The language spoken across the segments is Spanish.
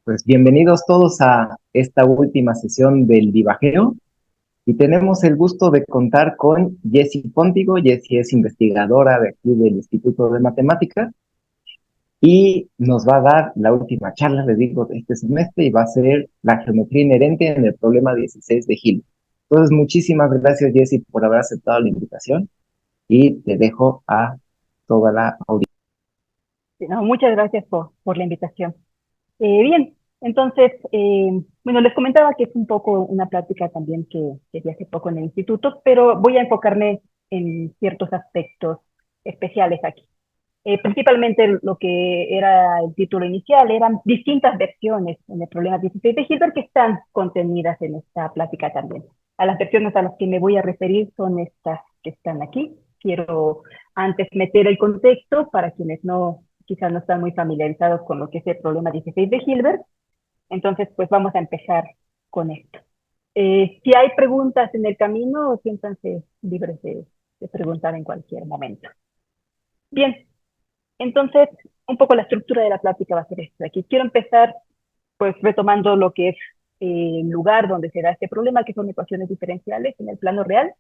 Pues bienvenidos todos a esta última sesión del Divageo y tenemos el gusto de contar con Jessie Póntigo. Jessie es investigadora de aquí del Instituto de Matemáticas y nos va a dar la última charla, les digo, de este semestre y va a ser la geometría inherente en el problema 16 de Hilbert. Entonces, muchísimas gracias Jessie por haber aceptado la invitación y te dejo a toda la audiencia. No, muchas gracias por la invitación. Bien, entonces, bueno, les comentaba que es un poco una plática también que di hace poco en el instituto, pero voy a enfocarme en ciertos aspectos especiales aquí. Principalmente lo que era el título inicial eran distintas versiones en el problema 16 de Hilbert que están contenidas en esta plática también. A las versiones a las que me voy a referir son estas que están aquí. Quiero antes meter el contexto para quienes quizás no están muy familiarizados con lo que es el problema 16 de Hilbert. Entonces, pues vamos a empezar con esto. Si hay preguntas en el camino, siéntanse libres de preguntar en cualquier momento. Bien, entonces, un poco la estructura de la plática va a ser esto. Aquí quiero empezar, pues, retomando lo que es el lugar donde se da este problema, que son ecuaciones diferenciales en el plano real,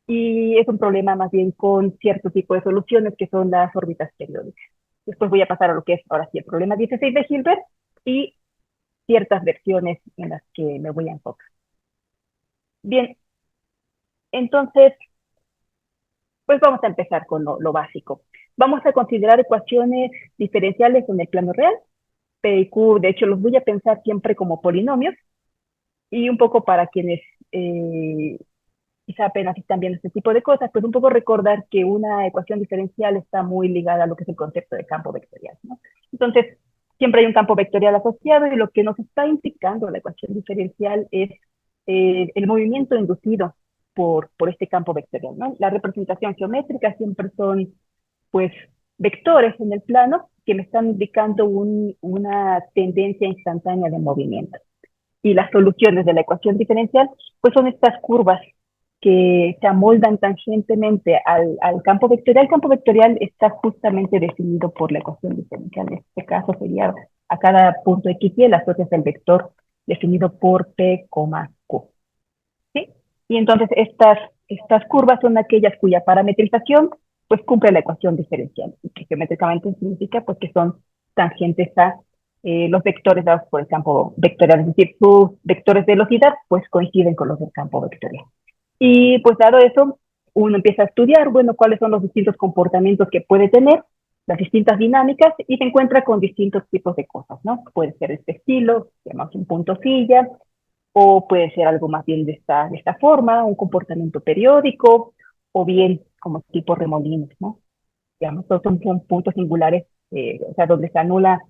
y es un problema más bien con cierto tipo de soluciones que son las órbitas periódicas. Después voy a pasar a lo que es, ahora sí, el problema 16 de Hilbert y ciertas versiones en las que me voy a enfocar. Bien, entonces, pues vamos a empezar con lo básico. Vamos a considerar ecuaciones diferenciales en el plano real. P y Q, de hecho, los voy a pensar siempre como polinomios y un poco para quienes quizá apenas están viendo este tipo de cosas, pues un poco recordar que una ecuación diferencial está muy ligada a lo que es el concepto de campo vectorial, ¿no? Entonces, siempre hay un campo vectorial asociado y lo que nos está indicando la ecuación diferencial es el movimiento inducido por este campo vectorial, ¿no? La representación geométrica siempre son, pues, vectores en el plano que me están indicando una tendencia instantánea de movimiento. Y las soluciones de la ecuación diferencial, pues son estas curvas que se amoldan tangentemente al campo vectorial. El campo vectorial está justamente definido por la ecuación diferencial. En este caso sería a cada punto x y el asocias el vector definido por P, Q. ¿Sí? Y entonces estas curvas son aquellas cuya parametrización pues cumple la ecuación diferencial, y que geométricamente significa pues que son tangentes a los vectores dados por el campo vectorial, es decir, sus vectores de velocidad pues coinciden con los del campo vectorial. Y pues dado eso, uno empieza a estudiar, bueno, cuáles son los distintos comportamientos que puede tener, las distintas dinámicas, y se encuentra con distintos tipos de cosas, ¿no? Puede ser este estilo, llamamos un punto silla, o puede ser algo más bien de esta forma, un comportamiento periódico, o bien como tipo remolinos, ¿no? Digamos, todos son puntos singulares, o sea, donde se anula,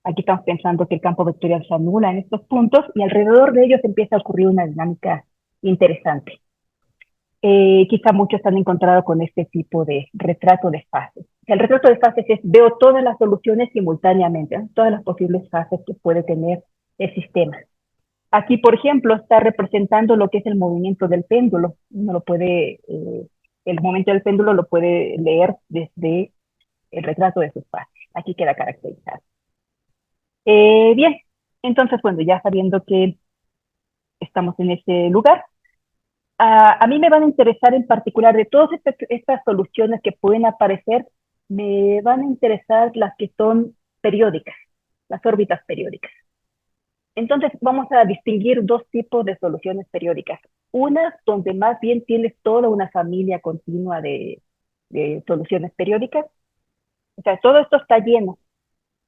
aquí estamos pensando que el campo vectorial se anula en estos puntos, y alrededor de ellos empieza a ocurrir una dinámica interesante. Quizá muchos han encontrado con este tipo de retrato de fases. El retrato de fases es, veo todas las soluciones simultáneamente, ¿eh? Todas las posibles fases que puede tener el sistema. Aquí, por ejemplo, está representando lo que es el movimiento del péndulo. Uno lo puede, el movimiento del péndulo lo puede leer desde el retrato de sus fases. Aquí queda caracterizado. Bien, entonces, bueno, ya sabiendo que estamos en ese lugar, a mí me van a interesar en particular de todas estas soluciones que pueden aparecer, me van a interesar las que son periódicas, las órbitas periódicas. Entonces vamos a distinguir dos tipos de soluciones periódicas. Una donde más bien tienes toda una familia continua de soluciones periódicas. O sea, todo esto está lleno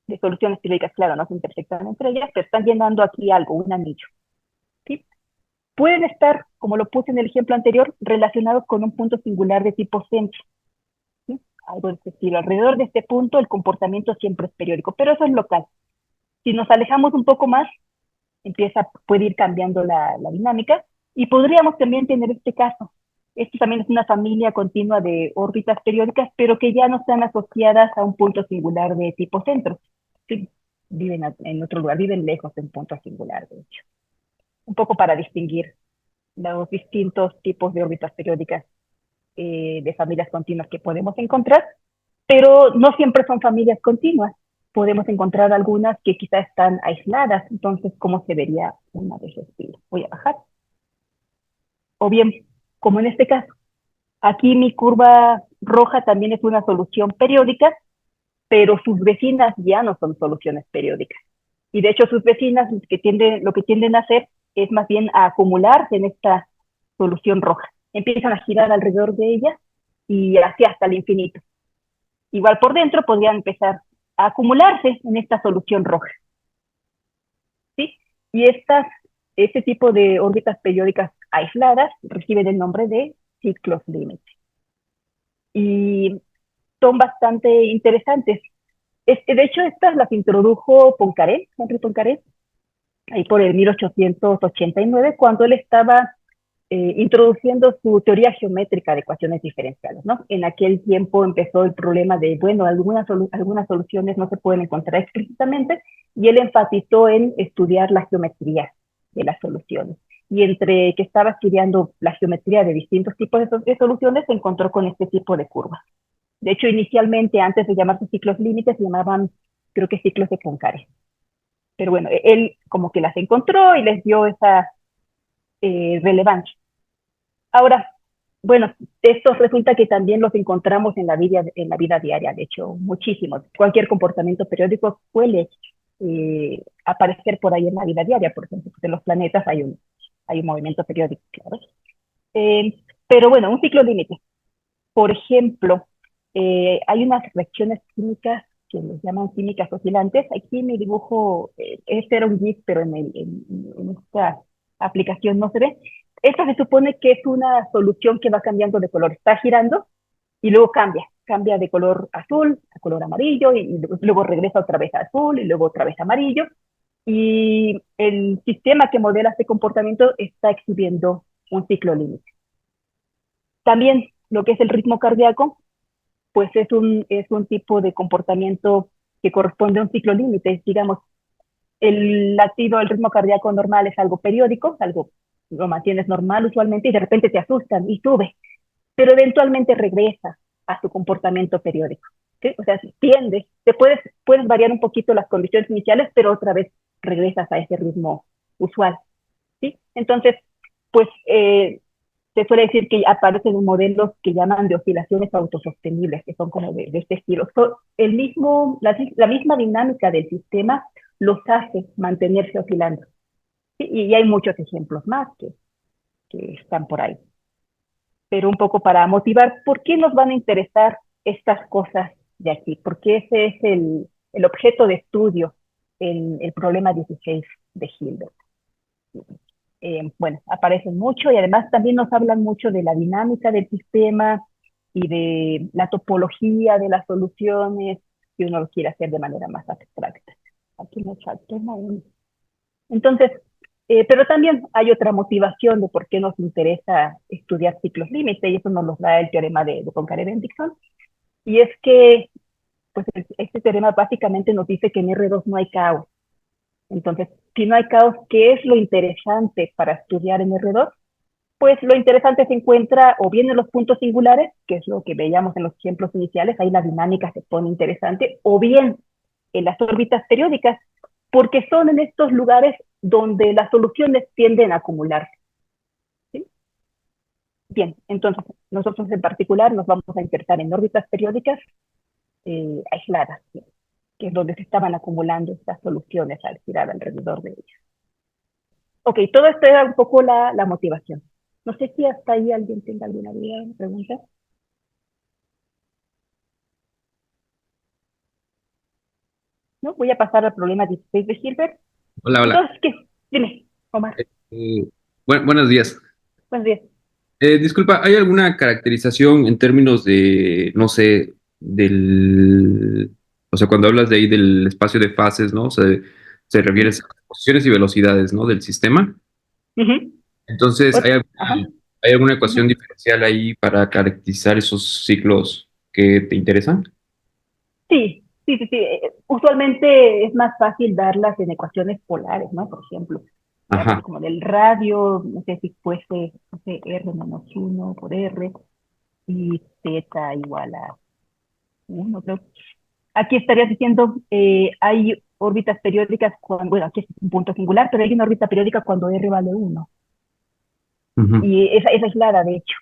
de soluciones periódicas, claro, no se intersectan entre ellas, pero están llenando aquí algo, un anillo. ¿Sí? Pueden estar, como lo puse en el ejemplo anterior, relacionados con un punto singular de tipo centro. ¿Sí? Algo de este estilo. Alrededor de este punto el comportamiento siempre es periódico, pero eso es local. Si nos alejamos un poco más, puede ir cambiando la dinámica y podríamos también tener este caso. Esto también es una familia continua de órbitas periódicas, pero que ya no están asociadas a un punto singular de tipo centro. Sí, viven en otro lugar, viven lejos de un punto singular, de hecho. Un poco para distinguir los distintos tipos de órbitas periódicas de familias continuas que podemos encontrar, pero no siempre son familias continuas. podemos encontrar algunas que quizás están aisladas. Entonces, ¿cómo se vería una de ese estilo? Voy a bajar. O bien, como en este caso, aquí mi curva roja también es una solución periódica, pero sus vecinas ya no son soluciones periódicas. Y de hecho sus vecinas lo que tienden a hacer es más bien a acumularse en esta solución roja. Empiezan a girar alrededor de ella y así hasta el infinito. Igual por dentro podrían empezar a acumularse en esta solución roja, ¿sí? Y este tipo de órbitas periódicas aisladas reciben el nombre de ciclos límite. Y son bastante interesantes. De hecho, estas las introdujo Poincaré, Henri Poincaré, ahí por el 1889, cuando él estaba introduciendo su teoría geométrica de ecuaciones diferenciales, ¿no? En aquel tiempo empezó el problema de, bueno, algunas soluciones no se pueden encontrar explícitamente, y él enfatizó en estudiar la geometría de las soluciones. Y entre que estaba estudiando la geometría de distintos tipos de soluciones, se encontró con este tipo de curvas. De hecho, inicialmente, antes de llamarse ciclos límites, se llamaban, creo que ciclos de Poincaré. Pero bueno, él como que las encontró y les dio esa relevancia. Ahora, bueno, estos resulta que también los encontramos en la vida diaria, de hecho, muchísimos. Cualquier comportamiento periódico suele aparecer por ahí en la vida diaria. Por ejemplo, en los planetas hay un movimiento periódico, claro. Pero bueno, un ciclo límite. Por ejemplo, hay unas reacciones químicas que les llaman químicas oscilantes. Aquí mi dibujo, este era un GIF, pero en esta aplicación no se ve. Esta se supone que es una solución que va cambiando de color. Está girando y luego cambia de color azul a color amarillo y luego regresa otra vez a azul y luego otra vez a amarillo. Y el sistema que modela este comportamiento está exhibiendo un ciclo límite. También lo que es el ritmo cardíaco, pues es un tipo de comportamiento que corresponde a un ciclo límite. Digamos, el latido, el ritmo cardíaco normal es algo periódico, algo lo mantienes normal usualmente y de repente te asustan y sube, pero eventualmente regresa a su comportamiento periódico. ¿Sí? O sea, puedes variar un poquito las condiciones iniciales, pero otra vez regresas a ese ritmo usual. ¿Sí? Entonces, pues se suele decir que aparecen modelos que llaman de oscilaciones autosostenibles, que son como de este estilo. La misma dinámica del sistema los hace mantenerse oscilando. ¿Sí? Y hay muchos ejemplos más que están por ahí. Pero un poco para motivar, ¿por qué nos van a interesar estas cosas de aquí? Porque ese es el objeto de estudio en el problema 16 de Hilbert. Bueno, aparecen mucho y además también nos hablan mucho de la dinámica del sistema y de la topología de las soluciones, si uno lo quiere hacer de manera más abstracta. Aquí me falta una. Entonces, pero también hay otra motivación de por qué nos interesa estudiar ciclos límite, y eso nos lo da el teorema de Poincaré-Bendixson, y es que pues, este teorema básicamente nos dice que en R2 no hay caos. Entonces, si no hay caos, ¿qué es lo interesante para estudiar en R2? Pues lo interesante se encuentra o bien en los puntos singulares, que es lo que veíamos en los ejemplos iniciales, ahí la dinámica se pone interesante, o bien en las órbitas periódicas, porque son en estos lugares donde las soluciones tienden a acumularse. ¿Sí? Bien, entonces nosotros en particular nos vamos a interesar en órbitas periódicas aisladas, ¿sí? Que es donde se estaban acumulando estas soluciones al girar alrededor de ellas. Ok, todo esto era un poco la motivación. No sé si hasta ahí alguien tenga alguna duda, pregunta. ¿No? Voy a pasar al problema 16 de Hilbert. Hola, hola. Entonces, ¿qué? Dime, Omar. Buenos días. Buenos días. Disculpa, ¿hay alguna caracterización en términos de, no sé, o sea, cuando hablas de ahí del espacio de fases, ¿no? O sea, se refiere a posiciones y velocidades, ¿no? Del sistema. Ujú. Entonces, Ajá. ¿hay alguna ecuación Ujú. diferencial ahí para caracterizar esos ciclos que te interesan? Sí. Usualmente es más fácil darlas en ecuaciones polares, ¿no? Por ejemplo, si hablas Ajá. como del radio, no sé si fuese, no sé, R-1 por R y Z igual a 1, creo. Aquí estarías diciendo, hay órbitas periódicas, bueno, aquí es un punto singular, pero hay una órbita periódica cuando R vale 1. Ujú. Y es aislada, de hecho.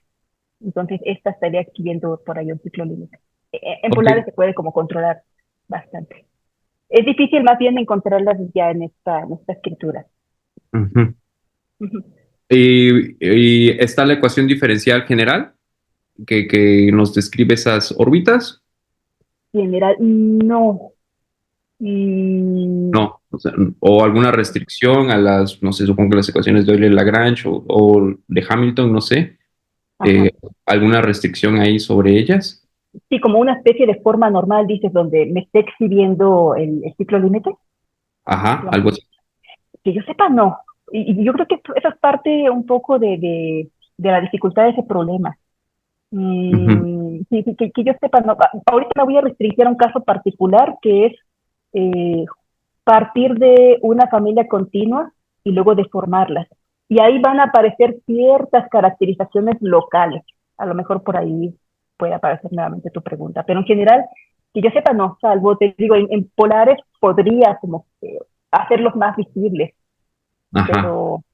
Entonces, esta estaría adquiriendo por ahí un ciclo límite. En Ok. polares se puede como controlar bastante. Es difícil más bien encontrarlas ya en esta escritura. Ujú. Ujú. Y está la ecuación diferencial general que nos describe esas órbitas. General, no. Mm, No, o sea, o alguna restricción a las, no sé, supongo que las ecuaciones de Euler-Lagrange o de Hamilton, no sé, ajá. alguna restricción ahí sobre ellas. Sí, como una especie de forma normal, dices, donde me esté exhibiendo el ciclo límite. Ajá, Digamos, algo así. que yo sepa, no. Y yo creo que eso es parte un poco de la dificultad de ese problema. Ujú. Sí, sí, que yo sepa, no. Ahorita me voy a restringir a un caso particular que es eh, partir de una familia continua y luego deformarlas. Y ahí van a aparecer ciertas caracterizaciones locales. A lo mejor por ahí puede aparecer nuevamente tu pregunta, pero en general, que yo sepa, no, salvo, te digo, en polares podría como que hacerlos más visibles, Ajá, pero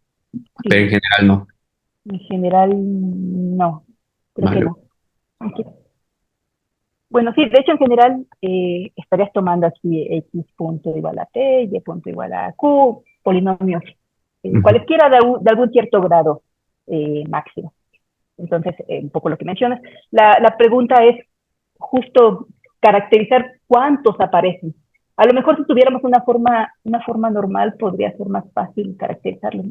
pero en sí, general no. en general no, creo que Vale. no. Ok. Bueno, sí, de hecho en general estarías tomando aquí x punto igual a t, y punto igual a q, polinomios, Ujú. cualesquiera de algún cierto grado máximo. Entonces, un poco lo que mencionas. La pregunta es justo caracterizar cuántos aparecen. A lo mejor si tuviéramos una forma normal podría ser más fácil caracterizarlo.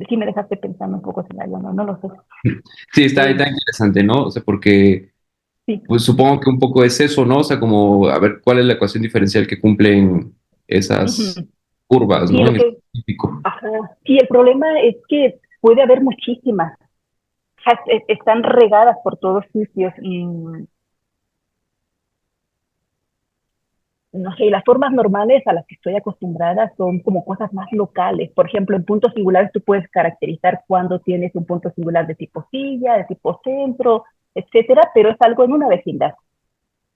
Sí me dejaste pensando un poco en algo, no lo sé. Sí, está Eh, interesante, ¿no? O sea, porque sí. pues supongo que un poco es eso, ¿no? O sea, como a ver cuál es la ecuación diferencial que cumplen esas Ujú. curvas, Sí, ¿no? lo En que, específico. ajá. Sí, el problema es que puede haber muchísimas. O sea, están regadas por todos sitios. No sé, las formas normales a las que estoy acostumbrada son como cosas más locales. Por ejemplo, en puntos singulares tú puedes caracterizar cuando tienes un punto singular de tipo silla, de tipo centro, etcétera, pero es algo en una vecindad.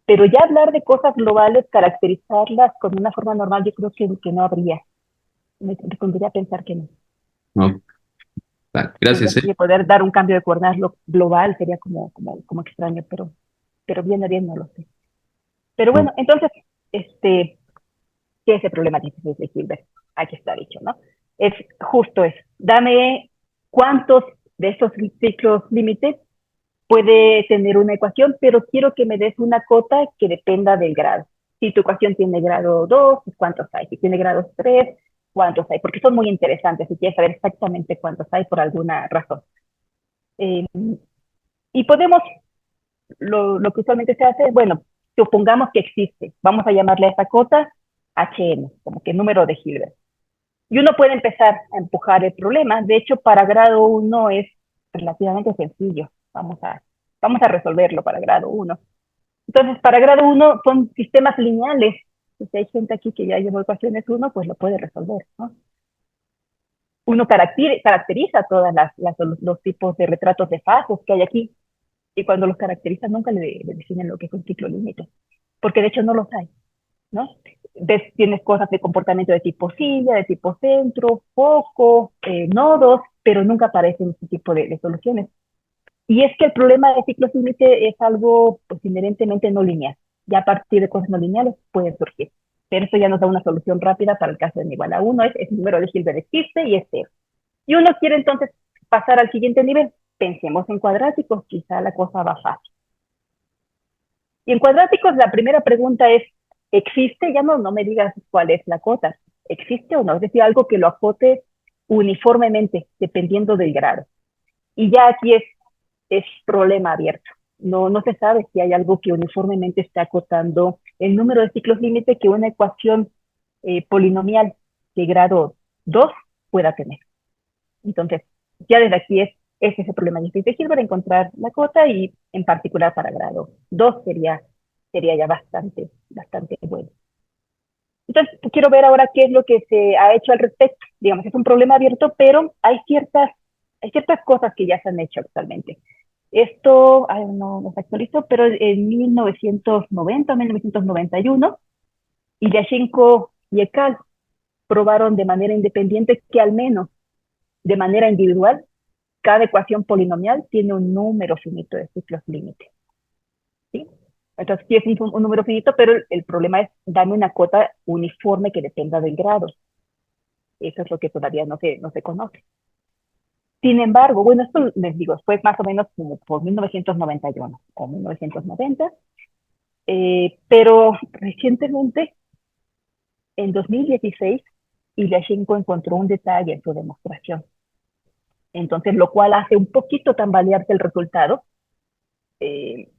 Pero ya hablar de cosas globales, caracterizarlas con una forma normal, yo creo que no habría. Me convendría pensar que no. No, vale, Sí, gracias, así que poder dar un cambio de coordenadas global sería como extraño, pero bien o bien no lo sé. Pero No, bueno, entonces, este, ¿qué es el problema difícil de Hilbert? Aquí está dicho, ¿no? Es justo eso. Dame cuántos de estos ciclos límites puede tener una ecuación, pero quiero que me des una cota que dependa del grado. Si tu ecuación tiene grado 2, pues ¿cuántos hay? Si tiene grado 3, ¿cuántos hay? Porque son muy interesantes si quieres saber exactamente cuántos hay por alguna razón. Eh, y podemos, lo que usualmente se hace, bueno, supongamos que existe. Vamos a llamarle a esta cota HN, como que número de Hilbert. Y uno puede empezar a empujar el problema. De hecho, para grado 1 es relativamente sencillo. Vamos a resolverlo para grado 1. Entonces, para grado 1 son sistemas lineales. Si hay gente aquí que ya llevó ecuaciones 1, pues lo puede resolver, ¿no? Uno caracteriza todos los tipos de retratos de fases que hay aquí. Y cuando los caracteriza, nunca le definen lo que es un ciclo límite. Porque de hecho no los hay, ¿no? Tienes cosas de comportamiento de tipo silla, de tipo centro, foco, nodos, pero nunca aparecen este tipo de soluciones. Y es que el problema de ciclos límite es algo pues, inherentemente no lineal. Ya a partir de cosas no lineales pueden surgir. Pero eso ya nos da una solución rápida para el caso de n igual a 1, es el número de Hilbert existe y es 0. Y uno quiere entonces pasar al siguiente nivel. Pensemos en cuadráticos, quizá la cosa va fácil. Y en cuadráticos la primera pregunta es, ¿existe? Ya no me digas cuál es la cota. ¿Existe o no? Es decir, algo que lo acote uniformemente, dependiendo del grado. Y ya aquí es problema abierto. No se sabe si hay algo que uniformemente está acotando el número de ciclos límite que una ecuación polinomial de grado 2 pueda tener. Entonces, ya desde aquí es ese problema difícil de Hilbert, encontrar la cota y en particular para grado 2 sería ya bastante bueno. Entonces, quiero ver ahora qué es lo que se ha hecho al respecto. Digamos, es un problema abierto, pero hay ciertas cosas que ya se han hecho actualmente. Esto, no se actualizó, pero en 1990, 1991, Ilyashenko y Ekal probaron de manera independiente que al menos de manera individual cada ecuación polinomial tiene un número finito de ciclos límite. ¿Sí? Entonces, sí es un número finito, pero el problema es darme una cota uniforme que dependa del grado. Eso es lo que todavía no se conoce. Sin embargo, bueno, esto les digo, fue más o menos como por 1991 o 1990, pero recientemente, en 2016, Ilyashenko encontró un detalle en su demostración. Entonces, lo cual hace un poquito tambalearse el resultado, eh,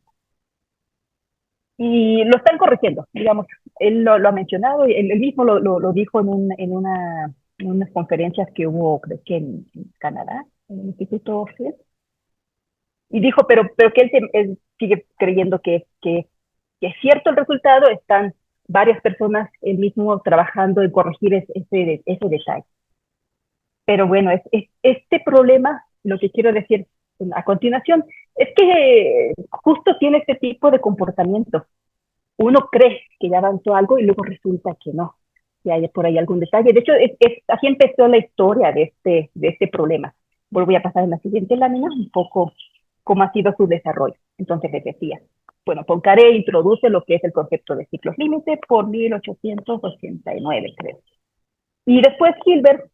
y lo están corrigiendo, digamos. Él lo ha mencionado, y él mismo lo dijo en unas conferencias que hubo, creo que en Canadá, en el Instituto Field, y dijo, pero que él sigue creyendo que es cierto el resultado, están varias personas él mismo trabajando en corregir ese detalle. Pero bueno, este problema, lo que quiero decir a continuación, es que justo tiene este tipo de comportamiento. Uno cree que ya avanzó algo y luego resulta que no, que hay por ahí algún detalle. De hecho, así empezó la historia de este problema. Voy a pasar en la siguiente lámina un poco cómo ha sido su desarrollo. Entonces les decía, bueno, Poincaré introduce lo que es el concepto de ciclos límite por 1889, creo. Y después Hilbert,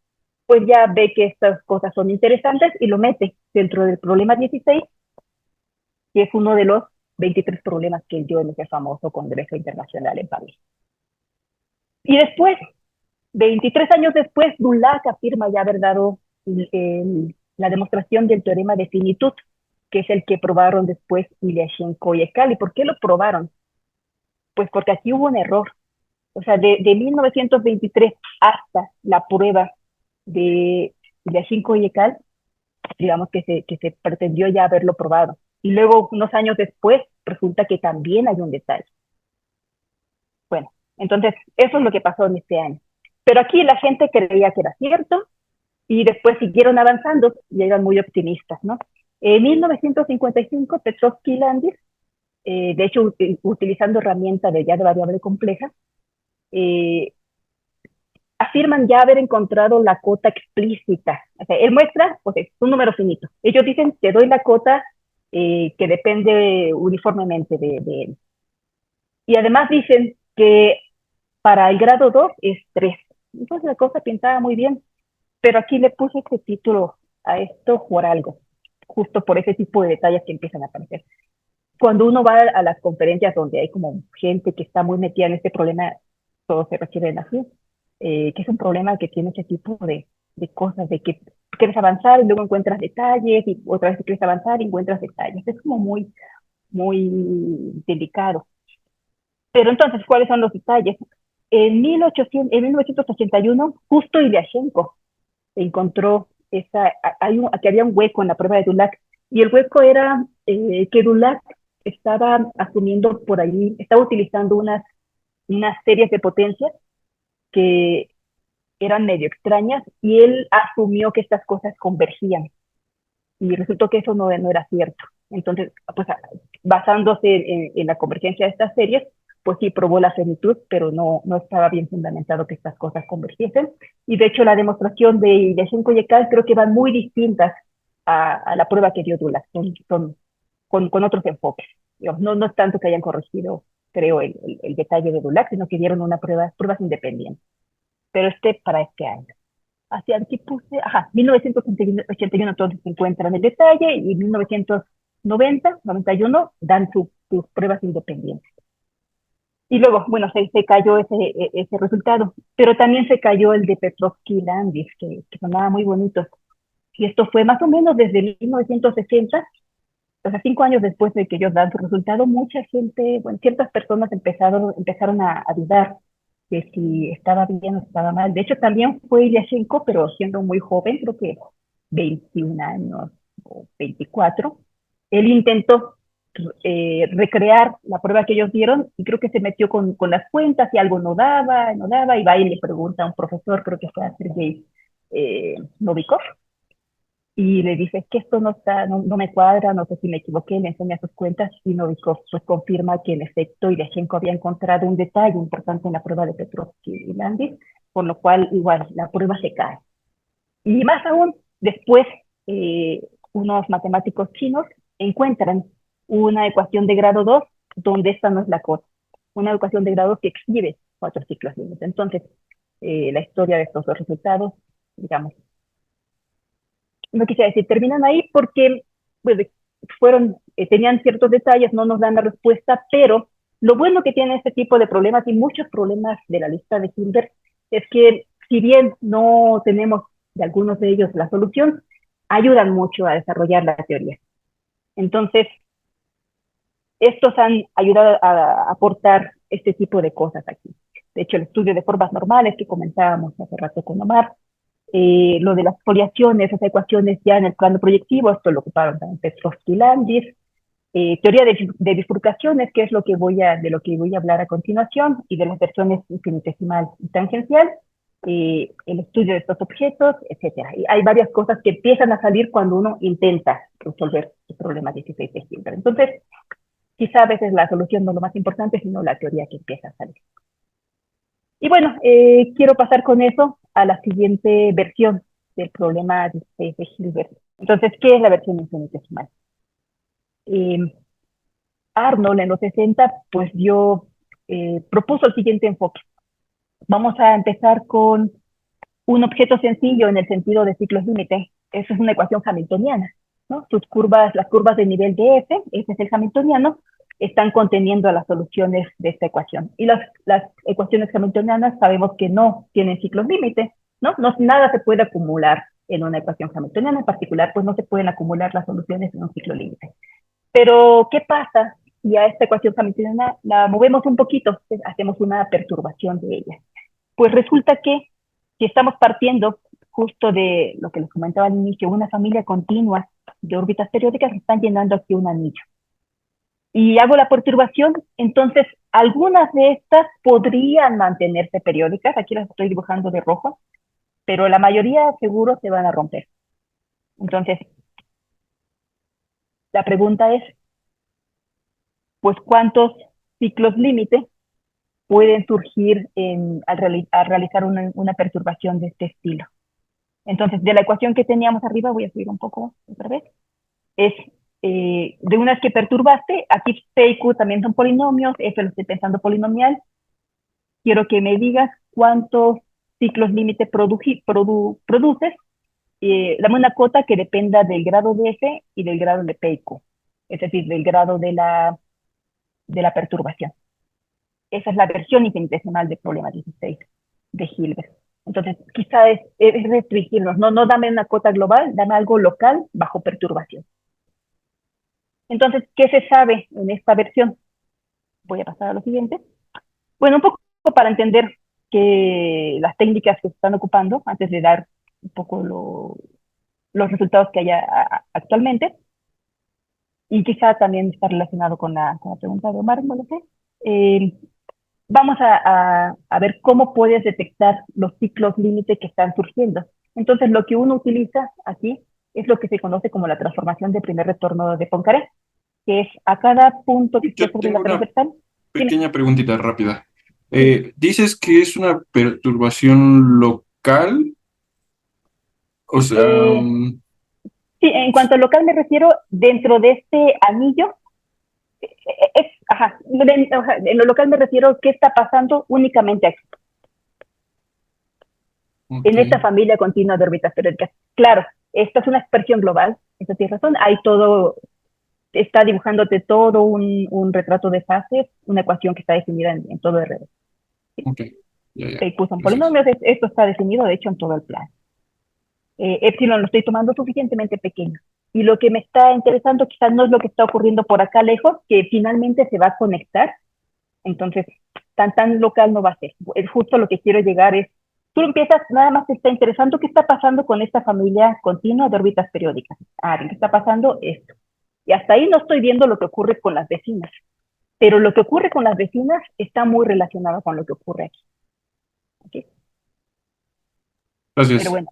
pues ya ve que estas cosas son interesantes y lo mete dentro del problema 16, que es uno de los 23 problemas que dio en ese famoso Congreso Internacional en París. Y después, 23 años después, Dulac afirma ya haber dado la demostración del teorema de finitud, que es el que probaron después Ilyashenko y Ekal. ¿Y por qué lo probaron? Pues porque aquí hubo un error. O sea, de 1923 hasta la prueba de Ilyashenko y Ekal, digamos que se pretendió ya haberlo probado. Y luego, unos años después, resulta que también hay un detalle. Bueno, entonces, eso es lo que pasó en este año. Pero aquí la gente creía que era cierto y después siguieron avanzando y eran muy optimistas, ¿no? En 1955, Petrovsky y Landis, de hecho, utilizando herramientas de variable compleja, eh, afirman ya haber encontrado la cota explícita. O sea, él muestra, pues es un número finito. Ellos dicen, te doy la cota que depende uniformemente de él. Y además dicen que para el grado 2 es 3. Entonces la cosa pintaba muy bien, pero aquí le puse este título a esto por algo, justo por ese tipo de detalles que empiezan a aparecer. Cuando uno va a las conferencias donde hay como gente que está muy metida en este problema, todo se refiere así, que es un problema que tiene ese tipo de cosas, de que quieres avanzar y luego encuentras detalles y otra vez quieres avanzar y encuentras detalles. Es como muy, muy delicado. Pero entonces, ¿cuáles son los detalles? En 1981, justo Ilyashenko encontró que había un hueco en la prueba de Dulac, y el hueco era que Dulac estaba asumiendo por allí, estaba utilizando unas series de potencias que eran medio extrañas, y él asumió que estas cosas convergían, y resultó que eso no era cierto. Entonces, pues basándose en la convergencia de estas series, pues sí probó la finitud, pero no estaba bien fundamentado que estas cosas convergiesen. Y de hecho la demostración de Ilyashenko y Ekal creo que van muy distintas a la prueba que dio Dulac, son con otros enfoques. Digamos, no es tanto que hayan corregido, creo, el detalle de Dulac, sino que dieron pruebas independientes. Pero para este año. Hacia aquí puse, 1981 entonces se encuentran el detalle, y 1990, 91 dan sus pruebas independientes. Y luego, bueno, se cayó ese resultado, pero también se cayó el de Petrovsky y Landis, que sonaba muy bonito. Y esto fue más o menos desde 1960, o sea, 5 años después de que ellos dan su resultado. Mucha gente, bueno, ciertas personas empezaron a dudar de si estaba bien o estaba mal. De hecho, también fue Ilyashenko, pero siendo muy joven, creo que 21 años o 24. Él intentó recrear la prueba que ellos dieron, y creo que se metió con las cuentas y algo no daba, y va y le pregunta a un profesor, creo que fue a Sergei Novikov, y le dice que esto no está, no me cuadra, no sé si me equivoqué, le enseña sus cuentas y Novikov pues confirma que en efecto Ilyashenko había encontrado un detalle importante en la prueba de Petrovsky y Landis, por lo cual igual la prueba se cae. Y más aún, después unos matemáticos chinos encuentran una ecuación de grado 2 donde esta no es la cosa, una ecuación de grado que exhibe 4 ciclos límite. Entonces, la historia de estos dos resultados, digamos, no quisiera decir terminan ahí porque pues, tenían ciertos detalles, no nos dan la respuesta, pero lo bueno que tiene este tipo de problemas y muchos problemas de la lista de Hilbert es que si bien no tenemos de algunos de ellos la solución, ayudan mucho a desarrollar la teoría. Entonces, estos han ayudado a aportar este tipo de cosas aquí. De hecho, el estudio de formas normales que comentábamos hace rato con Omar, lo de las foliaciones, esas ecuaciones ya en el plano proyectivo, esto lo ocuparon también Petrovsky y Landis, teoría de bifurcaciones, que es de lo que voy a hablar a continuación, y de las versiones infinitesimal y tangencial, el estudio de estos objetos, etcétera. Y hay varias cosas que empiezan a salir cuando uno intenta resolver el problema 16 de Hilbert. Entonces, quizá a veces la solución no es lo más importante, sino la teoría que empieza a salir. Y bueno, quiero pasar con eso a la siguiente versión del problema 16 de Hilbert. Entonces, ¿qué es la versión infinitesimal? Eh, Arnold en los 60 pues propuso el siguiente enfoque. Vamos a empezar con un objeto sencillo en el sentido de ciclos límite. Eso es una ecuación hamiltoniana, ¿no? Las curvas de nivel de F, ese es el hamiltoniano, están conteniendo a las soluciones de esta ecuación. Y las ecuaciones hamiltonianas sabemos que no tienen ciclos límite, ¿no? Nada se puede acumular en una ecuación hamiltoniana en particular, pues no se pueden acumular las soluciones en un ciclo límite. Pero, ¿qué pasa si a esta ecuación hamiltoniana la movemos un poquito? Hacemos una perturbación de ella. Pues resulta que si estamos partiendo justo de lo que les comentaba al inicio, una familia continua de órbitas periódicas, están llenando aquí un anillo. Y hago la perturbación, entonces algunas de estas podrían mantenerse periódicas, aquí las estoy dibujando de rojo, pero la mayoría seguro se van a romper. Entonces, la pregunta es, pues, ¿cuántos ciclos límite pueden surgir al realizar una perturbación de este estilo? Entonces, de la ecuación que teníamos arriba, voy a subir un poco otra vez, es de unas que perturbaste, aquí P y Q también son polinomios, F lo estoy pensando polinomial, quiero que me digas cuántos ciclos límite produces, dame una cota que dependa del grado de F y del grado de P y Q, es decir, del grado de la perturbación. Esa es la versión infinitesimal del problema 16 de Hilbert. Entonces, quizá es restringirnos, no dame una cota global, dame algo local bajo perturbación. Entonces, ¿qué se sabe en esta versión? Voy a pasar a lo siguiente. Bueno, un poco para entender que las técnicas que se están ocupando, antes de dar un poco los resultados que haya actualmente, y quizá también está relacionado con la pregunta de Omar, no lo sé. Vamos a ver cómo puedes detectar los ciclos límite que están surgiendo. Entonces, lo que uno utiliza aquí es lo que se conoce como la transformación de primer retorno de Poincaré, que es a cada punto que esté Yo sobre tengo la una transversal. pequeña preguntita rápida. Sí, Dices que es una perturbación local, o sea, sí, en cuanto a local me refiero dentro de este anillo. En lo local me refiero qué está pasando únicamente aquí, ok, en esta familia continua de órbitas periódicas. Claro, esta es una expresión global, eso tienes razón, hay todo, está dibujándote todo un retrato de fases, una ecuación que está definida en todo el red. ok, ya, ya, P son gracias. polinomios, esto está definido de hecho en todo el plan. Epsilon lo estoy tomando suficientemente pequeño. Y lo que me está interesando quizás no es lo que está ocurriendo por acá lejos, que finalmente se va a conectar. Entonces, tan local no va a ser. Es justo lo que quiero llegar es, tú empiezas, nada más te está interesando qué está pasando con esta familia continua de órbitas periódicas. ¿Qué está pasando? Esto. Y hasta ahí no estoy viendo lo que ocurre con las vecinas. Pero lo que ocurre con las vecinas está muy relacionado con lo que ocurre aquí. ¿Okay? Pero Gracias. bueno,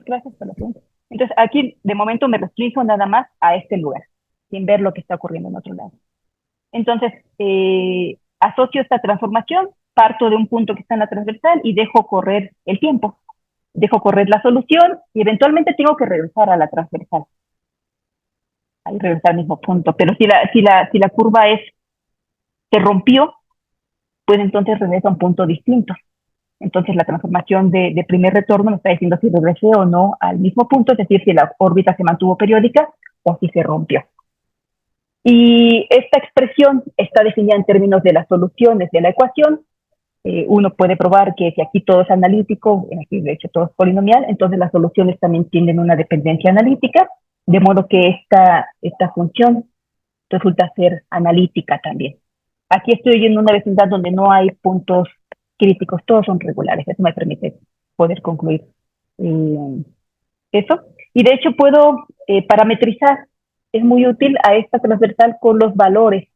gracias por la pregunta. Entonces, aquí de momento me restringo nada más a este lugar, sin ver lo que está ocurriendo en otro lado. Entonces, asocio esta transformación, parto de un punto que está en la transversal y dejo correr el tiempo. Dejo correr la solución y eventualmente tengo que regresar a la transversal. Ahí regresar al mismo punto. Pero si la curva se rompió, pues entonces regresa a un punto distinto. Entonces la transformación de primer retorno me está diciendo si regresé o no al mismo punto, es decir, si la órbita se mantuvo periódica o si se rompió. Y esta expresión está definida en términos de las soluciones de la ecuación. Uno puede probar que si aquí todo es analítico, aquí de hecho todo es polinomial, entonces las soluciones también tienen una dependencia analítica, de modo que esta función resulta ser analítica también. Aquí estoy en una vecindad donde no hay puntos críticos, todos son regulares, eso me permite poder concluir eso. Y de hecho puedo parametrizar, es muy útil a esta transversal con los valores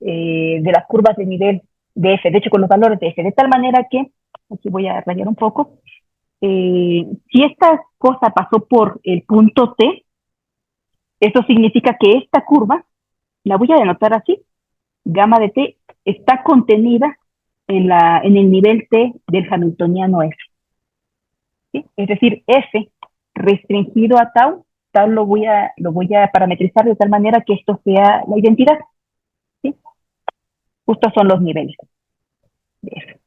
de las curvas de nivel de F, de hecho con los valores de F, de tal manera que, aquí voy a rayar un poco, si esta cosa pasó por el punto T, eso significa que esta curva, la voy a denotar así, gamma de T, está contenida en el nivel T del hamiltoniano F. ¿Sí? Es decir, F restringido a tau, tau lo voy a parametrizar de tal manera que esto sea la identidad. ¿Sí? Estos son los niveles de F.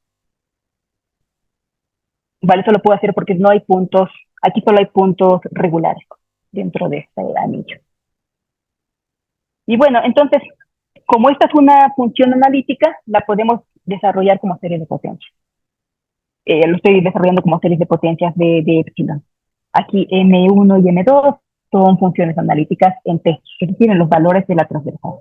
Vale, eso lo puedo hacer porque no hay puntos, aquí solo hay puntos regulares dentro de este anillo. Y bueno, entonces, como esta es una función analítica, la podemos desarrollar como serie de potencias. Lo estoy desarrollando como series de potencias de epsilon. Aquí M1 y M2 son funciones analíticas en T, es decir, en los valores de la transversal.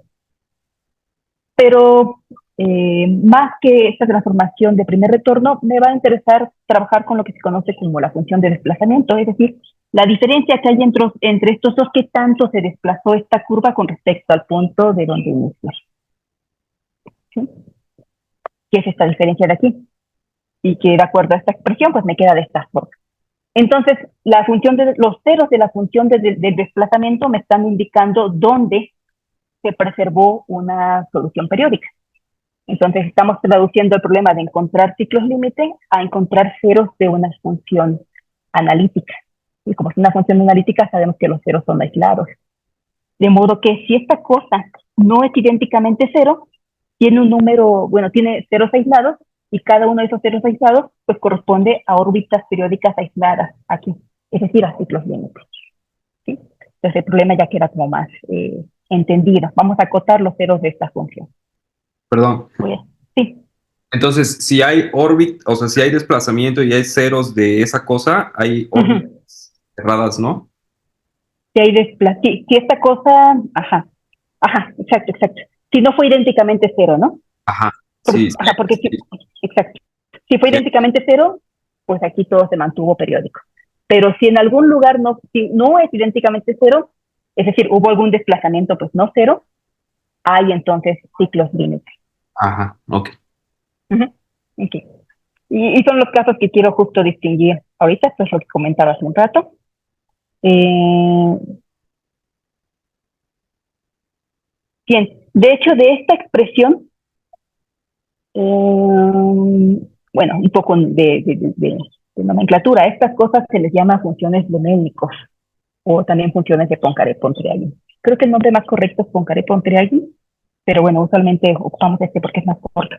Pero más que esta transformación de primer retorno, me va a interesar trabajar con lo que se conoce como la función de desplazamiento, es decir, la diferencia que hay entre estos dos, qué tanto se desplazó esta curva con respecto al punto de donde inicia. ¿Sí? ¿Qué es esta diferencia de aquí? Y que de acuerdo a esta expresión, pues me queda de esta forma. Entonces, los ceros de la función del desplazamiento me están indicando dónde se preservó una solución periódica. Entonces, estamos traduciendo el problema de encontrar ciclos límite a encontrar ceros de una función analítica. Y como es una función analítica, sabemos que los ceros son aislados. De modo que si esta cosa no es idénticamente cero, tiene un número, bueno, tiene ceros aislados, y cada uno de esos ceros aislados pues corresponde a órbitas periódicas aisladas aquí, es decir, a ciclos límites. ¿Sí? Entonces el problema ya queda como más entendido. Vamos a acotar los ceros de esta función. Perdón. Sí. Entonces, si hay órbita, o sea, si hay desplazamiento y hay ceros de esa cosa, hay órbitas cerradas, ¿no? Si hay desplazamiento, si esta cosa, exacto. Si no fue idénticamente cero, ¿no? Ajá. Sí, porque sí. Exacto. Si fue idénticamente cero, pues aquí todo se mantuvo periódico. Pero si en algún lugar si no es idénticamente cero, es decir, hubo algún desplazamiento, pues no cero, hay entonces ciclos límites. Ajá, ok. Okay. Y son los casos que quiero justo distinguir ahorita, esto es lo que comentaba hace un rato. Bien, de hecho, de esta expresión, bueno, un poco de nomenclatura, a estas cosas se les llama funciones de Melnikov o también funciones de Poincaré-Pontriagin. Creo que el nombre más correcto es Poincaré-Pontriagin, pero bueno, usualmente ocupamos este porque es más corto.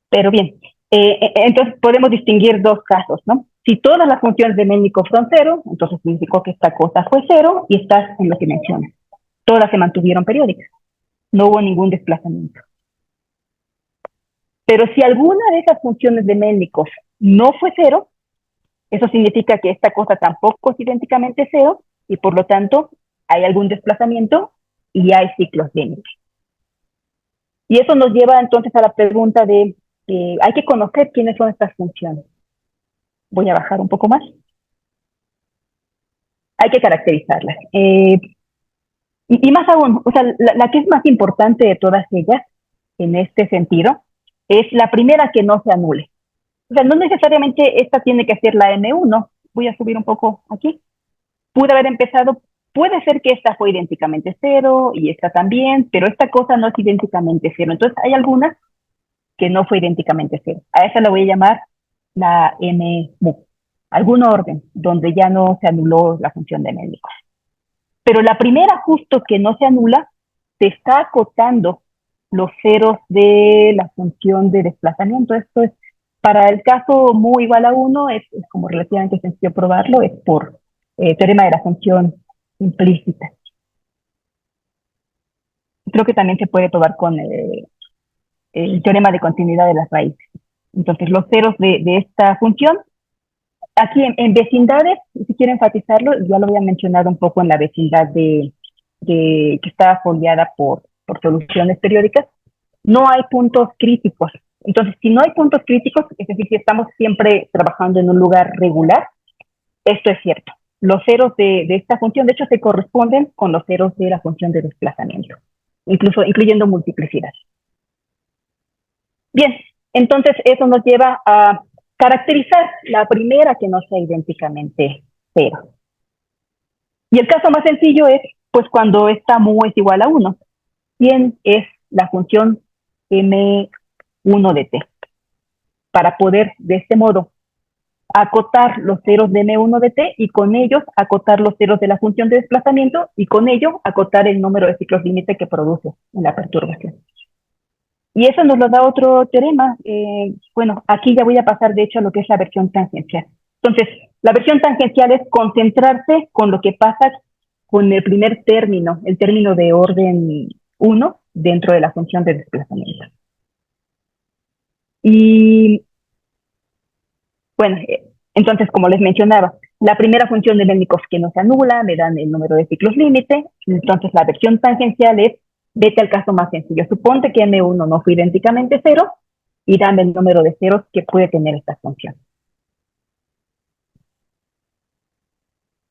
Pero bien, entonces podemos distinguir dos casos, ¿no? Si todas las funciones de Melnikov son cero, entonces significó que esta cosa fue cero y estás en lo que mencionas. Todas se mantuvieron periódicas. No hubo ningún desplazamiento. Pero si alguna de esas funciones de Melnikov no fue cero, eso significa que esta cosa tampoco es idénticamente cero y por lo tanto hay algún desplazamiento y hay ciclos límites. Y eso nos lleva entonces a la pregunta de, hay que conocer quiénes son estas funciones. Voy a bajar un poco más. Hay que caracterizarlas. Y más aún, o sea, la que es más importante de todas ellas, en este sentido, es la primera que no se anule. O sea, no necesariamente esta tiene que ser la M1. Voy a subir un poco aquí. pude haber empezado, puede ser que esta fue idénticamente cero y esta también, pero esta cosa no es idénticamente cero. Entonces hay algunas que no fue idénticamente cero. A esa la voy a llamar la M-mu, algún orden donde ya no se anuló la función de Melnikov. Pero la primera justo que no se anula, se está acotando los ceros de la función de desplazamiento. Esto es, para el caso mu igual a 1, es como relativamente sencillo probarlo, es por teorema de la función implícita. Creo que también se puede probar con el teorema de continuidad de las raíces. Entonces, los ceros de esta función, aquí en vecindades, si quiero enfatizarlo, ya lo voy a mencionar un poco en la vecindad que está foliada por soluciones periódicas, no hay puntos críticos. Entonces, si no hay puntos críticos, es decir, si estamos siempre trabajando en un lugar regular, esto es cierto. Los ceros de esta función, de hecho, se corresponden con los ceros de la función de desplazamiento, incluso incluyendo multiplicidad. Bien, entonces eso nos lleva a caracterizar la primera que no sea idénticamente cero. Y el caso más sencillo es, pues, cuando esta mu es igual a 1. ¿Quién es la función m1 de t? Para poder, de este modo, acotar los ceros de m1 de t y con ellos acotar los ceros de la función de desplazamiento y con ello acotar el número de ciclos límite que produce en la perturbación. Y eso nos lo da otro teorema. Bueno, aquí ya voy a pasar de hecho a lo que es la versión tangencial. Entonces, la versión tangencial es concentrarse con lo que pasa con el primer término, el término de orden 1 dentro de la función de desplazamiento. Y bueno, entonces, como les mencionaba, la primera función de Melnikov que no se anula, me dan el número de ciclos límite. Entonces, la versión tangencial es, vete al caso más sencillo. Suponte que M1 no fue idénticamente cero y dame el número de ceros que puede tener esta función.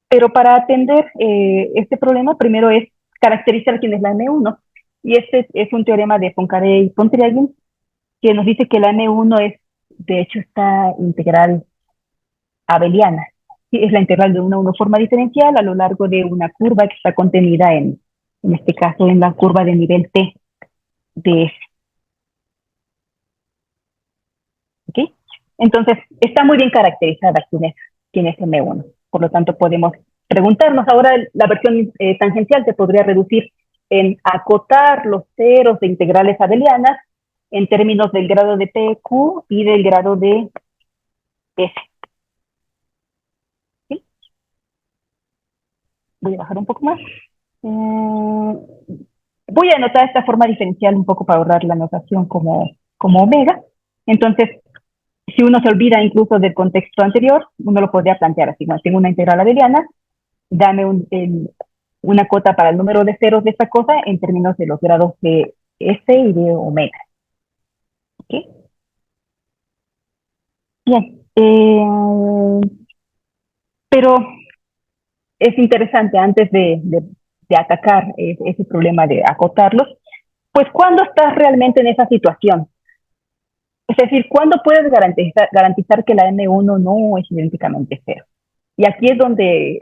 Pero para atender este problema, primero es caracterizar quién es la M1. Y este es un teorema de Poincaré y Pontryagin que nos dice que la M1 es, de hecho, esta integral abeliana. Es la integral de una forma diferencial a lo largo de una curva que está contenida en este caso, en la curva de nivel T de S. ¿Ok? Entonces, está muy bien caracterizada quién es M1. Por lo tanto, podemos preguntarnos ahora, la versión tangencial se podría reducir en acotar los ceros de integrales abelianas en términos del grado de PQ y del grado de S. ¿Sí? Voy a bajar un poco más. Voy a anotar esta forma diferencial un poco para ahorrar la notación como omega. Entonces, si uno se olvida incluso del contexto anterior, uno lo podría plantear así. Bueno, tengo una integral abeliana, dame una cota para el número de ceros de esta cosa en términos de los grados de S y de omega. ¿Ok? Bien. Pero es interesante, antes de atacar ese problema de acotarlos, pues ¿cuándo estás realmente en esa situación? Es decir, ¿cuándo puedes garantizar que la M1 no es idénticamente cero? Y aquí es donde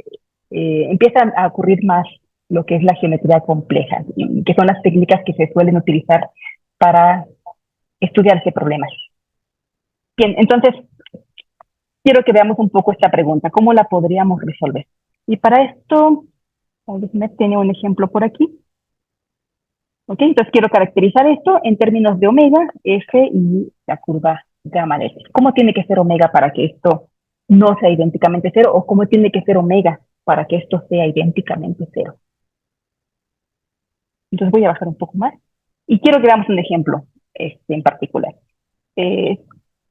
empiezan a ocurrir más lo que es la geometría compleja, y que son las técnicas que se suelen utilizar para estudiar ese problema. Bien, entonces, quiero que veamos un poco esta pregunta, ¿cómo la podríamos resolver? Y para esto, me tiene un ejemplo por aquí. ¿Ok? Entonces quiero caracterizar esto en términos de omega, F y la curva gamma de F. ¿Cómo tiene que ser omega para que esto no sea idénticamente cero? ¿O cómo tiene que ser omega para que esto sea idénticamente cero? Entonces voy a bajar un poco más. Y quiero que veamos un ejemplo en particular.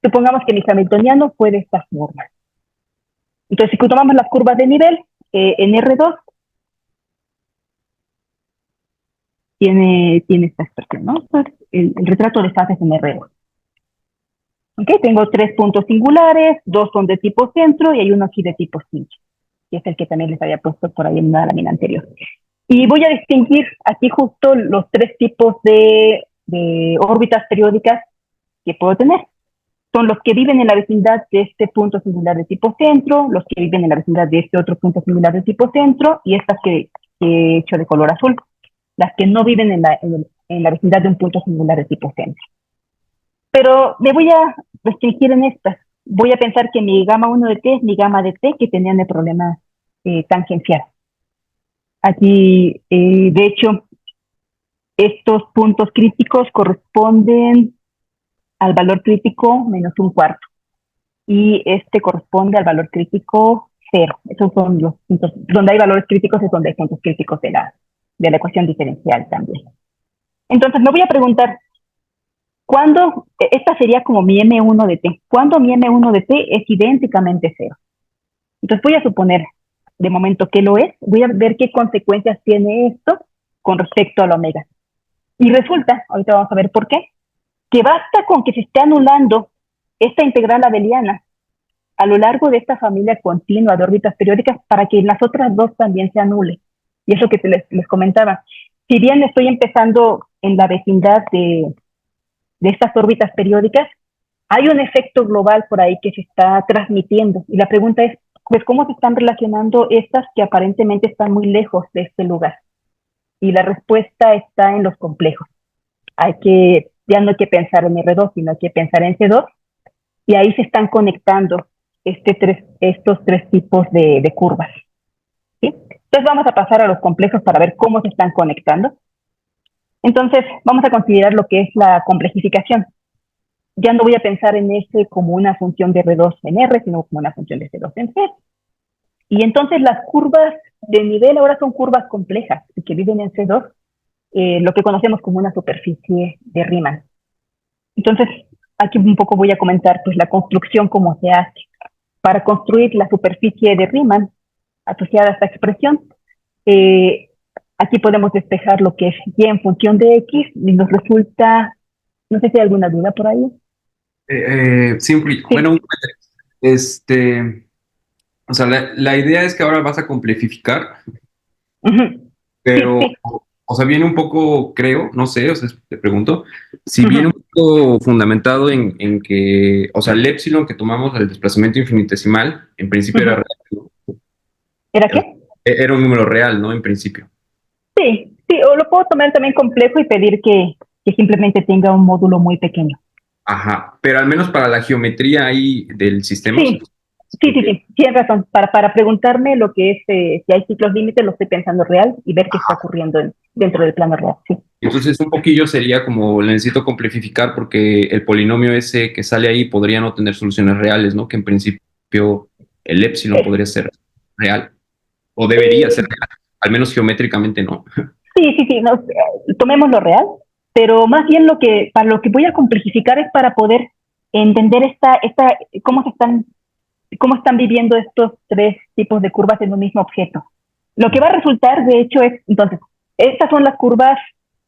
Supongamos que mi hamiltoniano fue de esta forma. Entonces, si tomamos las curvas de nivel, en R2 tiene esta expresión, ¿no? Entonces, el retrato de fases en R2. ¿Ok? Tengo 3 puntos singulares, 2 son de tipo centro y hay uno aquí de tipo cincho, que es el que también les había puesto por ahí en una lámina anterior. Y voy a distinguir aquí justo los 3 tipos de órbitas periódicas que puedo tener. son los que viven en la vecindad de este punto singular de tipo centro, los que viven en la vecindad de este otro punto singular de tipo centro, y estas que he hecho de color azul, las que no viven en la vecindad de un punto singular de tipo centro. Pero me voy a restringir en estas. Voy a pensar que mi gamma 1 de T es mi gamma de T que tenían el problema tangencial. Aquí, de hecho, estos puntos críticos corresponden al valor crítico menos un cuarto. Y este corresponde al valor crítico 0. Esos son los puntos. Donde hay valores críticos es donde hay puntos críticos de la ecuación diferencial también. Entonces me voy a preguntar, ¿cuándo? Esta sería como mi M1 de T. ¿Cuándo mi M1 de T es idénticamente 0? Entonces voy a suponer de momento que lo es. Voy a ver qué consecuencias tiene esto con respecto al omega. Y resulta, ahorita vamos a ver por qué, que basta con que se esté anulando esta integral abeliana a lo largo de esta familia continua de órbitas periódicas para que las otras dos también se anulen. Y es lo que les comentaba. Si bien estoy empezando en la vecindad de estas órbitas periódicas, hay un efecto global por ahí que se está transmitiendo. Y la pregunta es, pues, ¿cómo se están relacionando estas que aparentemente están muy lejos de este lugar? Y la respuesta está en los complejos. Ya no hay que pensar en R2, sino hay que pensar en C2, y ahí se están conectando estos tres tipos de curvas. ¿Sí? Entonces vamos a pasar a los complejos para ver cómo se están conectando. Entonces vamos a considerar lo que es la complejificación. Ya no voy a pensar en S como una función de R2 en R, sino como una función de C2 en C. Y entonces las curvas de nivel ahora son curvas complejas, que viven en C2, lo que conocemos como una superficie de Riemann. Entonces, aquí un poco voy a comentar pues la construcción, cómo se hace. Para construir la superficie de Riemann asociada a esta expresión, aquí podemos despejar lo que es y en función de x, y nos resulta, no sé si hay alguna duda por ahí. Simple. Sí. Bueno, o sea, la idea es que ahora vas a complejificar, pero, Sí. o sea, viene un poco, creo, no sé, o sea, te pregunto, si viene un poco fundamentado en que, o sea, el epsilon que tomamos al desplazamiento infinitesimal, en principio era real, ¿no? ¿Era qué? Era un número real, ¿no? En principio. Sí, o lo puedo tomar también complejo y pedir que simplemente tenga un módulo muy pequeño. Ajá, pero al menos para la geometría ahí del sistema. Sí, tienes razón. Para preguntarme lo que es, si hay ciclos límites, lo estoy pensando real y ver qué está ocurriendo dentro del plano real. Sí. Entonces, un poquillo sería como le necesito complejificar porque el polinomio ese que sale ahí podría no tener soluciones reales, ¿no? Que en principio el épsilon podría ser real o debería ser real, al menos geométricamente no. Sí, no, tomemos lo real, pero más bien para lo que voy a complejificar es para poder entender cómo están viviendo estos tres tipos de curvas en un mismo objeto. Lo que va a resultar, de hecho, entonces, estas son las curvas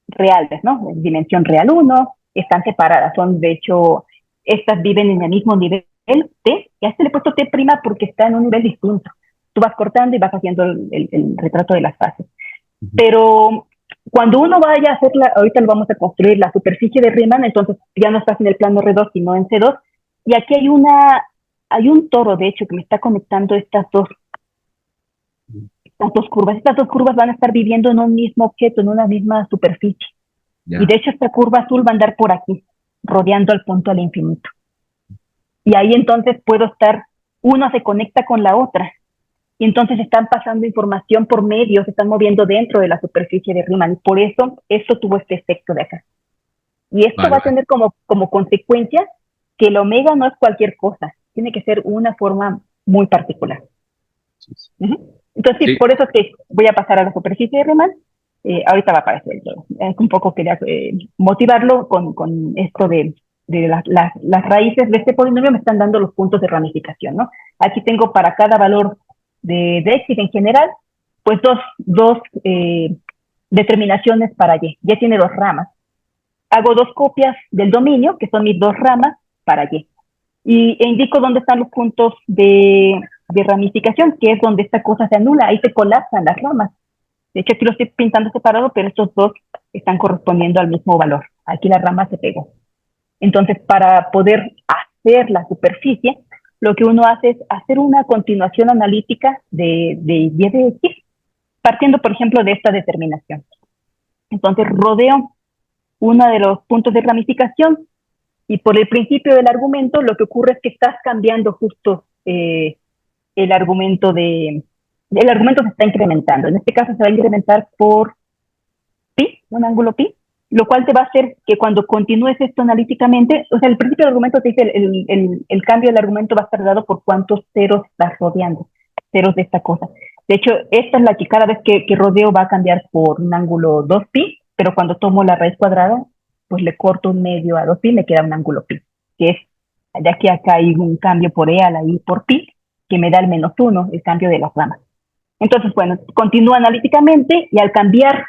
reales, ¿no? En dimensión real 1, están separadas, de hecho, estas viven en el mismo nivel T, y a este le he puesto T' porque está en un nivel distinto. Tú vas cortando y vas haciendo el retrato de las fases. Pero cuando uno vaya a ahorita lo vamos a construir, la superficie de Riemann, entonces ya no estás en el plano R2, sino en C2, y aquí hay un toro, de hecho, que me está conectando estas dos curvas. Estas dos curvas van a estar viviendo en un mismo objeto, en una misma superficie. Ya. Y de hecho esta curva azul va a andar por aquí, rodeando al punto al infinito. Y ahí entonces uno se conecta con la otra. Y entonces están pasando información por medio, se están moviendo dentro de la superficie de Riemann. Y por eso tuvo este efecto de acá. Y esto va a tener como consecuencia que el omega no es cualquier cosa. Tiene que ser una forma muy particular. Entonces, sí, por eso es que voy a pasar a la superficie de Riemann. Ahorita va a aparecer todo. Un poco quería motivarlo con esto de las raíces de este polinomio me están dando los puntos de ramificación, ¿no? Aquí tengo para cada valor de x en general, pues dos determinaciones para y. Ya tiene dos ramas. Hago dos copias del dominio, que son mis dos ramas, para y. E indico dónde están los puntos de ramificación, que es donde esta cosa se anula, ahí se colapsan las ramas. De hecho, aquí lo estoy pintando separado, pero estos dos están correspondiendo al mismo valor. Aquí la rama se pegó. Entonces, para poder conocer la superficie, lo que uno hace es hacer una continuación analítica de y de x, partiendo, por ejemplo, de esta determinación. Entonces, rodeo uno de los puntos de ramificación y por el principio del argumento, lo que ocurre es que estás cambiando justo el argumento el argumento se está incrementando. En este caso se va a incrementar por pi, un ángulo pi, lo cual te va a hacer que cuando continúes esto analíticamente, o sea, el principio del argumento te dice el cambio del argumento va a estar dado por cuántos ceros estás rodeando, ceros de esta cosa. De hecho, esta es la que cada vez que rodeo va a cambiar por un ángulo 2pi, pero cuando tomo la raíz cuadrada, pues le corto un medio a 2pi, me queda un ángulo pi, que es, ya que acá hay un cambio por e a la i por pi, que me da el -1, el cambio de las ramas. Entonces, bueno, continúo analíticamente y al cambiar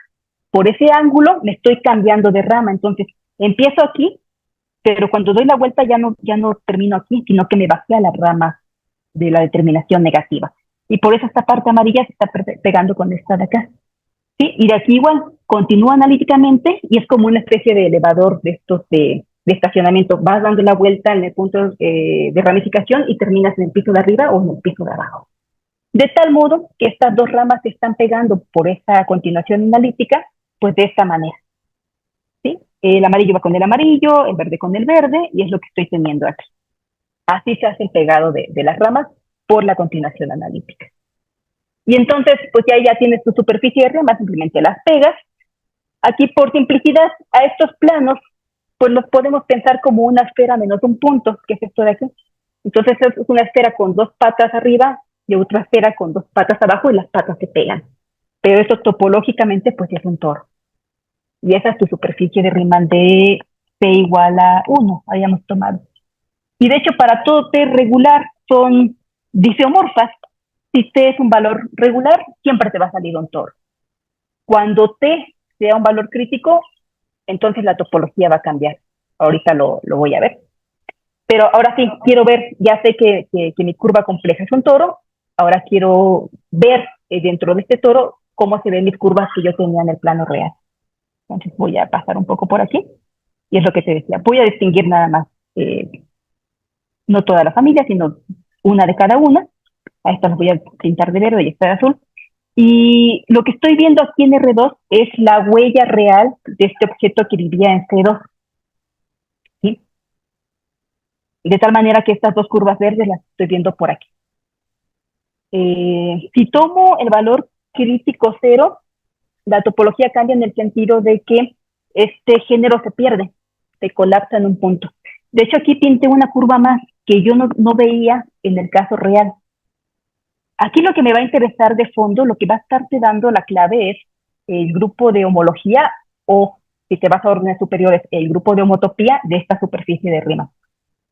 por ese ángulo me estoy cambiando de rama. Entonces, empiezo aquí, pero cuando doy la vuelta ya no termino aquí, sino que me bajé a la rama de la determinación negativa. Y por eso esta parte amarilla se está pegando con esta de acá. ¿Sí? Y de aquí igual, continúa analíticamente y es como una especie de elevador de estos de estacionamiento. Vas dando la vuelta en el punto de ramificación y terminas en el piso de arriba o en el piso de abajo. De tal modo que estas dos ramas se están pegando por esta continuación analítica, pues de esta manera. ¿Sí? El amarillo va con el amarillo, el verde con el verde, y es lo que estoy teniendo aquí. Así se hace el pegado de las ramas por la continuación analítica. Y entonces, pues ya tienes tu superficie de ramas, simplemente las pegas. Aquí, por simplicidad, a estos planos, pues los podemos pensar como una esfera menos un punto, que es esto de aquí. Entonces es una esfera con dos patas arriba y otra esfera con dos patas abajo y las patas se pegan. Pero eso topológicamente, pues es un toro. Y esa es tu superficie de Riemann de P igual a 1, habíamos tomado. Y de hecho, para todo T regular son diseomorfas. Si T es un valor regular, siempre te va a salir un toro. Cuando T sea un valor crítico, entonces la topología va a cambiar. Ahorita lo voy a ver. Pero ahora sí, quiero ver, ya sé que mi curva compleja es un toro, ahora quiero ver dentro de este toro cómo se ven mis curvas que yo tenía en el plano real. Entonces voy a pasar un poco por aquí, y es lo que te decía. Voy a distinguir nada más, no toda la familia, sino una de cada una. A esta las voy a pintar de verde y esta de azul. Y lo que estoy viendo aquí en R2 es la huella real de este objeto que vivía en C2. ¿Sí? De tal manera que estas dos curvas verdes las estoy viendo por aquí. Si tomo el valor crítico 0, la topología cambia en el sentido de que este género se pierde, se colapsa en un punto. De hecho, aquí pinté una curva más que yo no veía en el caso real. Aquí lo que me va a interesar de fondo, lo que va a estarte dando la clave es el grupo de homología o, si te vas a órdenes superiores, el grupo de homotopía de esta superficie de Riemann.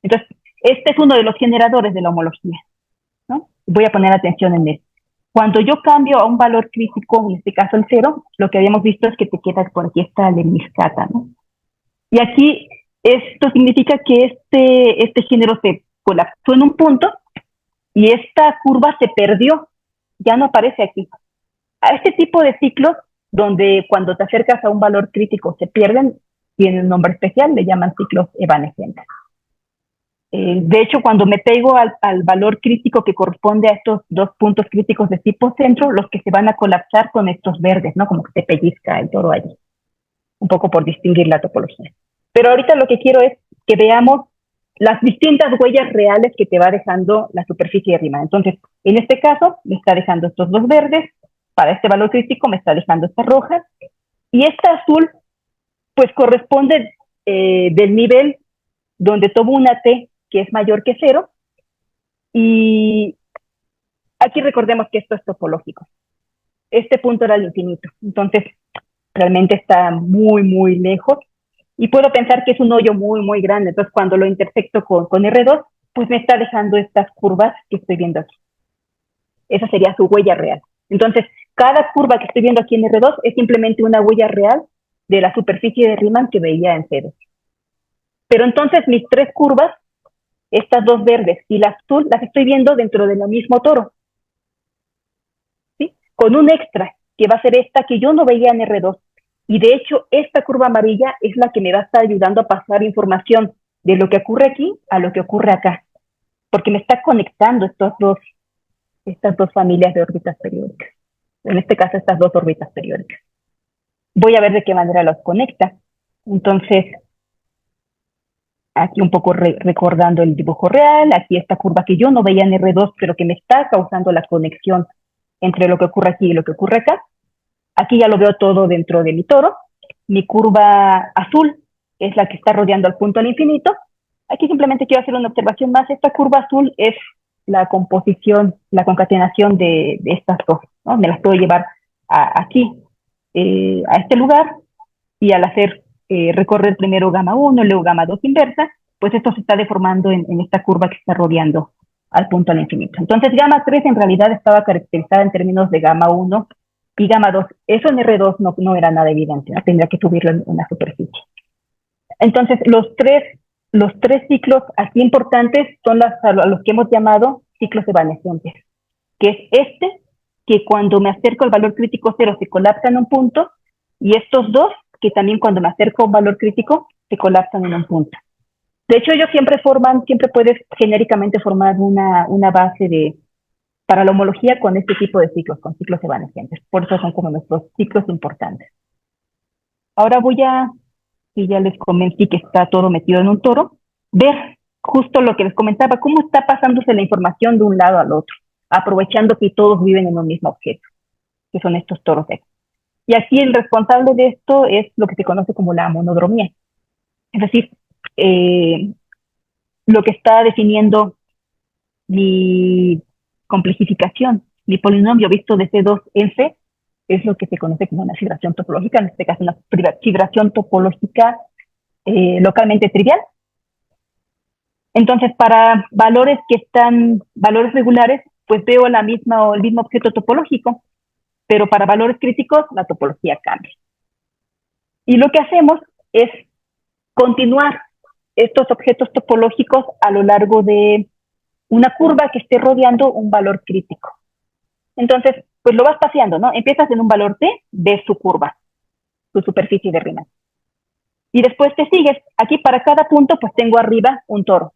Entonces, este es uno de los generadores de la homología, ¿no? Voy a poner atención en él. Cuando yo cambio a un valor crítico, en este caso el 0, lo que habíamos visto es que te quedas por aquí esta lemniscata, ¿no? Y aquí esto significa que este género se colapsó en un punto y esta curva se perdió, ya no aparece aquí. A este tipo de ciclos, donde cuando te acercas a un valor crítico se pierden, tienen un nombre especial, le llaman ciclos evanescentes. De hecho, cuando me pego al valor crítico que corresponde a estos dos puntos críticos de tipo centro, los que se van a colapsar son estos verdes, ¿no? Como que te pellizca el toro allí. Un poco por distinguir la topología. Pero ahorita lo que quiero es que veamos las distintas huellas reales que te va dejando la superficie de Riemann. Entonces, en este caso, me está dejando estos dos verdes, para este valor crítico me está dejando esta roja, y esta azul, pues corresponde del nivel donde tomo una T que es mayor que 0, y aquí recordemos que esto es topológico. Este punto era el infinito, entonces realmente está muy, muy lejos, y puedo pensar que es un hoyo muy, muy grande. Entonces, cuando lo intersecto con R2, pues me está dejando estas curvas que estoy viendo aquí. Esa sería su huella real. Entonces, cada curva que estoy viendo aquí en R2 es simplemente una huella real de la superficie de Riemann que veía en C2. Pero entonces mis tres curvas, estas dos verdes y la azul, las estoy viendo dentro del mismo toro, ¿sí? Con un extra, que va a ser esta que yo no veía en R2. Y de hecho, esta curva amarilla es la que me va a estar ayudando a pasar información de lo que ocurre aquí a lo que ocurre acá, porque me está conectando estas dos familias de órbitas periódicas. En este caso, estas dos órbitas periódicas. Voy a ver de qué manera los conecta. Entonces, aquí un poco recordando el dibujo real, aquí esta curva que yo no veía en R2, pero que me está causando la conexión entre lo que ocurre aquí y lo que ocurre acá. Aquí ya lo veo todo dentro de mi toro. Mi curva azul es la que está rodeando al punto al infinito. Aquí simplemente quiero hacer una observación más. Esta curva azul es la composición, la concatenación de estas dos, ¿no? Me las puedo llevar aquí, a este lugar, y al hacer recorrer primero gamma 1, luego gamma 2 inversa, pues esto se está deformando en esta curva que está rodeando al punto al infinito. Entonces, gamma 3 en realidad estaba caracterizada en términos de gamma 1 y gamma 2. Eso en R2 no era nada evidente, ¿no? Tendría que subirlo en una superficie. Entonces, los tres ciclos aquí importantes son a los que hemos llamado ciclos evanescentes, que es que cuando me acerco al valor crítico 0 se colapsa en un punto, y estos dos, que también cuando me acerco a un valor crítico se colapsan en un punto. De hecho, ellos siempre puedes genéricamente formar una base para la homología con este tipo de ciclos, con ciclos evanescentes. Por eso son como nuestros ciclos importantes. Ahora y ya les comenté que está todo metido en un toro, ver justo lo que les comentaba, cómo está pasándose la información de un lado al otro, aprovechando que todos viven en un mismo objeto, que son estos toros X. Y aquí el responsable de esto es lo que se conoce como la monodromía. Es decir, lo que está definiendo mi complejificación, mi polinomio visto de C2 en C, es lo que se conoce como una fibración topológica, en este caso una fibración topológica localmente trivial. Entonces, para valores valores regulares, pues veo el mismo objeto topológico, pero para valores críticos la topología cambia. Y lo que hacemos es continuar estos objetos topológicos a lo largo de una curva que esté rodeando un valor crítico. Entonces, pues lo vas paseando, ¿no? Empiezas en un valor T, ves su curva, su superficie de Riemann. Y después te sigues. Aquí para cada punto, pues tengo arriba un toro.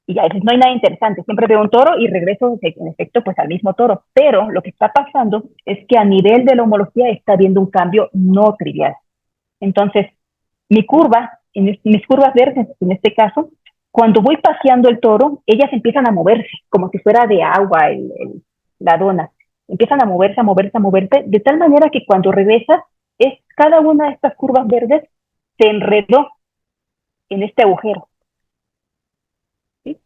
Y ya no hay nada interesante. Siempre veo un toro y regreso, en efecto, pues al mismo toro. Pero lo que está pasando es que a nivel de la homología está habiendo un cambio no trivial. Entonces, mis curvas verdes, en este caso, cuando voy paseando el toro, ellas empiezan a moverse, como si fuera de agua la dona. Empiezan a moverse, de tal manera que cuando regresas, cada una de estas curvas verdes se enredó en este agujero. ¿Sí?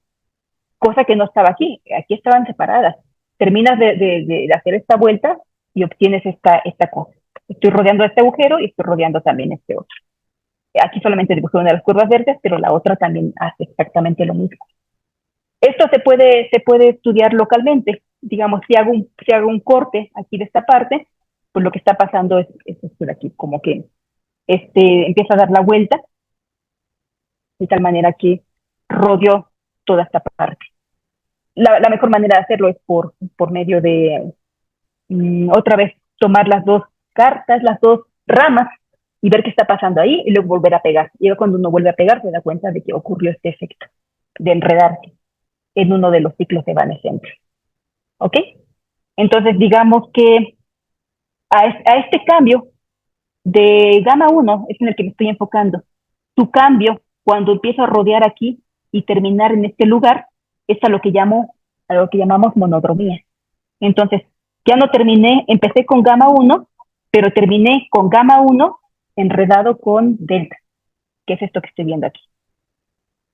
Cosa que no estaba aquí. Aquí estaban separadas. Terminas de hacer esta vuelta y obtienes esta cosa. Estoy rodeando este agujero y estoy rodeando también este otro. Aquí solamente dibujé una de las curvas verdes, pero la otra también hace exactamente lo mismo. Esto se puede estudiar localmente. Digamos, si hago un corte aquí de esta parte, pues lo que está pasando es esto de aquí, como que empieza a dar la vuelta, de tal manera que rodeó toda esta parte. La mejor manera de hacerlo es por medio de, otra vez, tomar las dos cartas, las dos ramas, y ver qué está pasando ahí, y luego volver a pegar. Y cuando uno vuelve a pegar, se da cuenta de que ocurrió este efecto de enredarse en uno de los ciclos evanescentes. ¿Ok? Entonces, digamos que a este cambio de gamma 1 es en el que me estoy enfocando. Su cambio, cuando empiezo a rodear aquí y terminar en este lugar, es a lo que llamamos monodromía. Entonces, ya no empecé con gamma 1, pero terminé con gamma 1 enredado con delta, que es esto que estoy viendo aquí.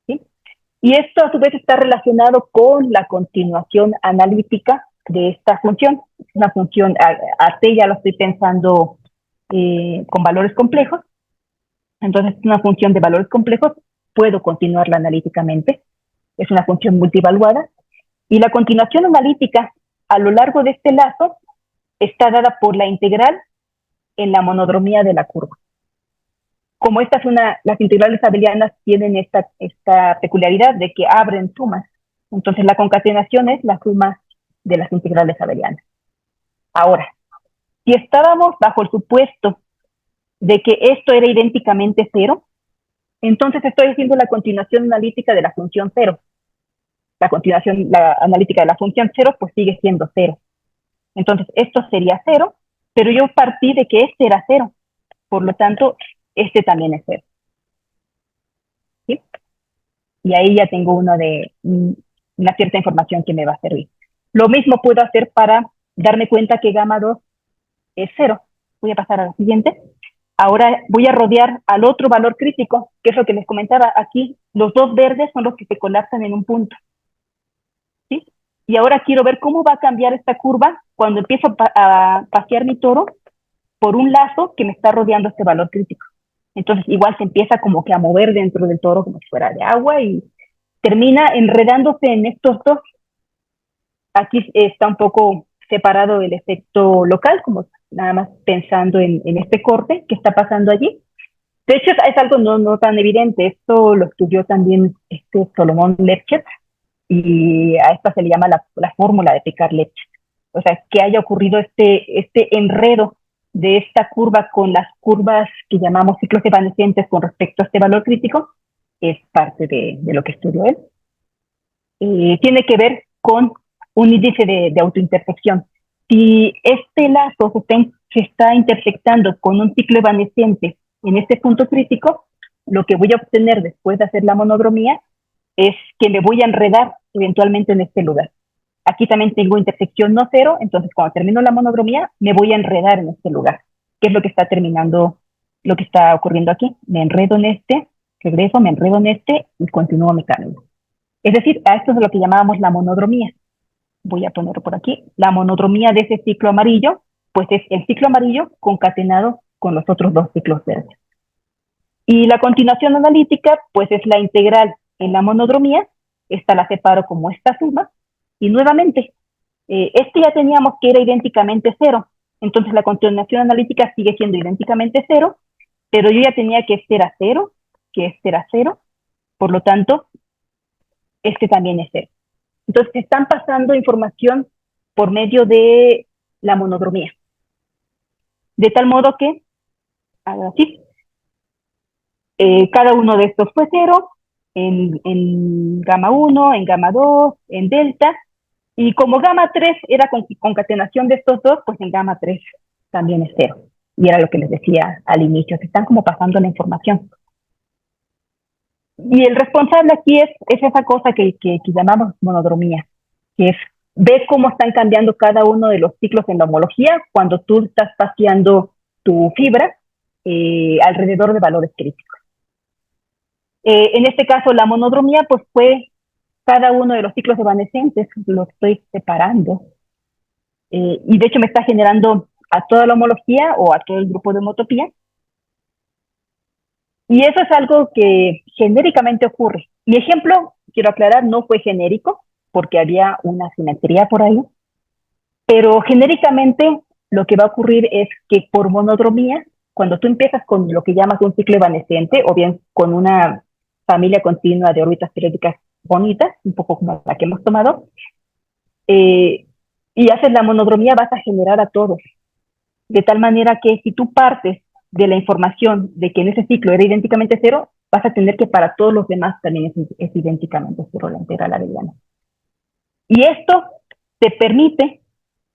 ¿Sí? Y esto a su vez está relacionado con la continuación analítica de esta función. Es una función, a T ya lo estoy pensando con valores complejos. Entonces es una función de valores complejos, puedo continuarla analíticamente. Es una función multivaluada. Y la continuación analítica a lo largo de este lazo está dada por la integral en la monodromía de la curva. Como las integrales abelianas tienen esta peculiaridad de que abren sumas, entonces la concatenación es la suma de las integrales abelianas. Ahora, si estábamos bajo el supuesto de que esto era idénticamente cero, entonces estoy haciendo la continuación analítica de la función 0. La analítica de la función 0 pues sigue siendo 0. Entonces esto sería 0, pero yo partí de que este era 0. Por lo tanto, este también es 0. ¿Sí? Y ahí ya tengo una cierta información que me va a servir. Lo mismo puedo hacer para darme cuenta que gamma 2 es 0. Voy a pasar a la siguiente. Ahora voy a rodear al otro valor crítico, que es lo que les comentaba. Aquí los dos verdes son los que se colapsan en un punto. ¿Sí? Y ahora quiero ver cómo va a cambiar esta curva cuando empiezo a pasear mi toro por un lazo que me está rodeando este valor crítico. Entonces igual se empieza como que a mover dentro del toro como si fuera de agua y termina enredándose en estos dos. Aquí está un poco separado el efecto local, como nada más pensando en este corte que está pasando allí. De hecho, es algo no tan evidente. Esto lo estudió también Solomon Lepchet, y a esta se le llama la fórmula de Picard-Lepchet. O sea, que haya ocurrido este enredo de esta curva con las curvas que llamamos ciclos evanescentes con respecto a este valor crítico, es parte de lo que estudió él. Tiene que ver con un índice de autointersección. Si este lazo se está intersectando con un ciclo evanescente en este punto crítico, lo que voy a obtener después de hacer la monodromía es que me voy a enredar eventualmente en este lugar. Aquí también tengo intersección no cero, entonces cuando termino la monodromía me voy a enredar en este lugar, que es lo que está terminando, lo que está ocurriendo aquí. Me enredo en este, regreso, me enredo en este y continúo mi camino. Es decir, a esto es lo que llamábamos la monodromía. Voy a ponerlo por aquí. La monodromía de ese ciclo amarillo, pues es el ciclo amarillo concatenado con los otros dos ciclos verdes. Y la continuación analítica, pues es la integral en la monodromía. Esta la separo como esta suma. Y nuevamente, ya teníamos que era idénticamente 0. Entonces la continuación analítica sigue siendo idénticamente 0, pero yo ya tenía que este era 0, que este era 0. Por lo tanto, este también es 0. Entonces, están pasando información por medio de la monodromía. De tal modo que, así, cada uno de estos fue 0, en gamma 1, en gamma 2, en delta, y como gamma 3 era concatenación de estos dos, pues en gamma 3 también es 0. Y era lo que les decía al inicio, se están como pasando la información. Y el responsable aquí es esa cosa que llamamos monodromía, que es ver cómo están cambiando cada uno de los ciclos en la homología cuando tú estás paseando tu fibra alrededor de valores críticos. En este caso, la monodromía pues fue cada uno de los ciclos evanescentes, lo estoy separando, y de hecho me está generando a toda la homología o a todo el grupo de homotopía. Y eso es algo que genéricamente ocurre. Mi ejemplo, quiero aclarar, no fue genérico, porque había una simetría por ahí, pero genéricamente lo que va a ocurrir es que por monodromía, cuando tú empiezas con lo que llamas un ciclo evanescente, o bien con una familia continua de órbitas periódicas bonitas, un poco como la que hemos tomado, y haces la monodromía, vas a generar a todos. De tal manera que si tú partes de la información de que en ese ciclo era idénticamente 0, vas a tener que para todos los demás también es idénticamente 0 la integral abeliana. Y esto te permite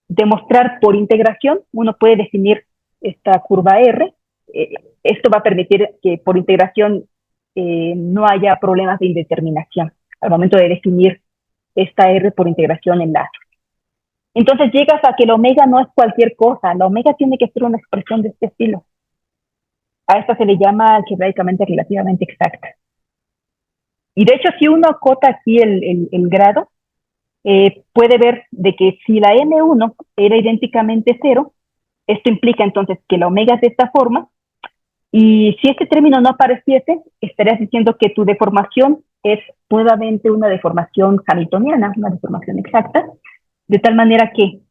demostrar por integración, uno puede definir esta curva R, esto va a permitir que por integración no haya problemas de indeterminación al momento de definir esta R por integración en lazo. Entonces llegas a que la omega no es cualquier cosa, la omega tiene que ser una expresión de este estilo. A esta se le llama algebraicamente relativamente exacta. Y de hecho, si uno acota aquí el grado, puede ver de que si la M1 era idénticamente 0, esto implica entonces que la omega es de esta forma, y si este término no apareciese, estarías diciendo que tu deformación es nuevamente una deformación hamiltoniana, una deformación exacta, de tal manera que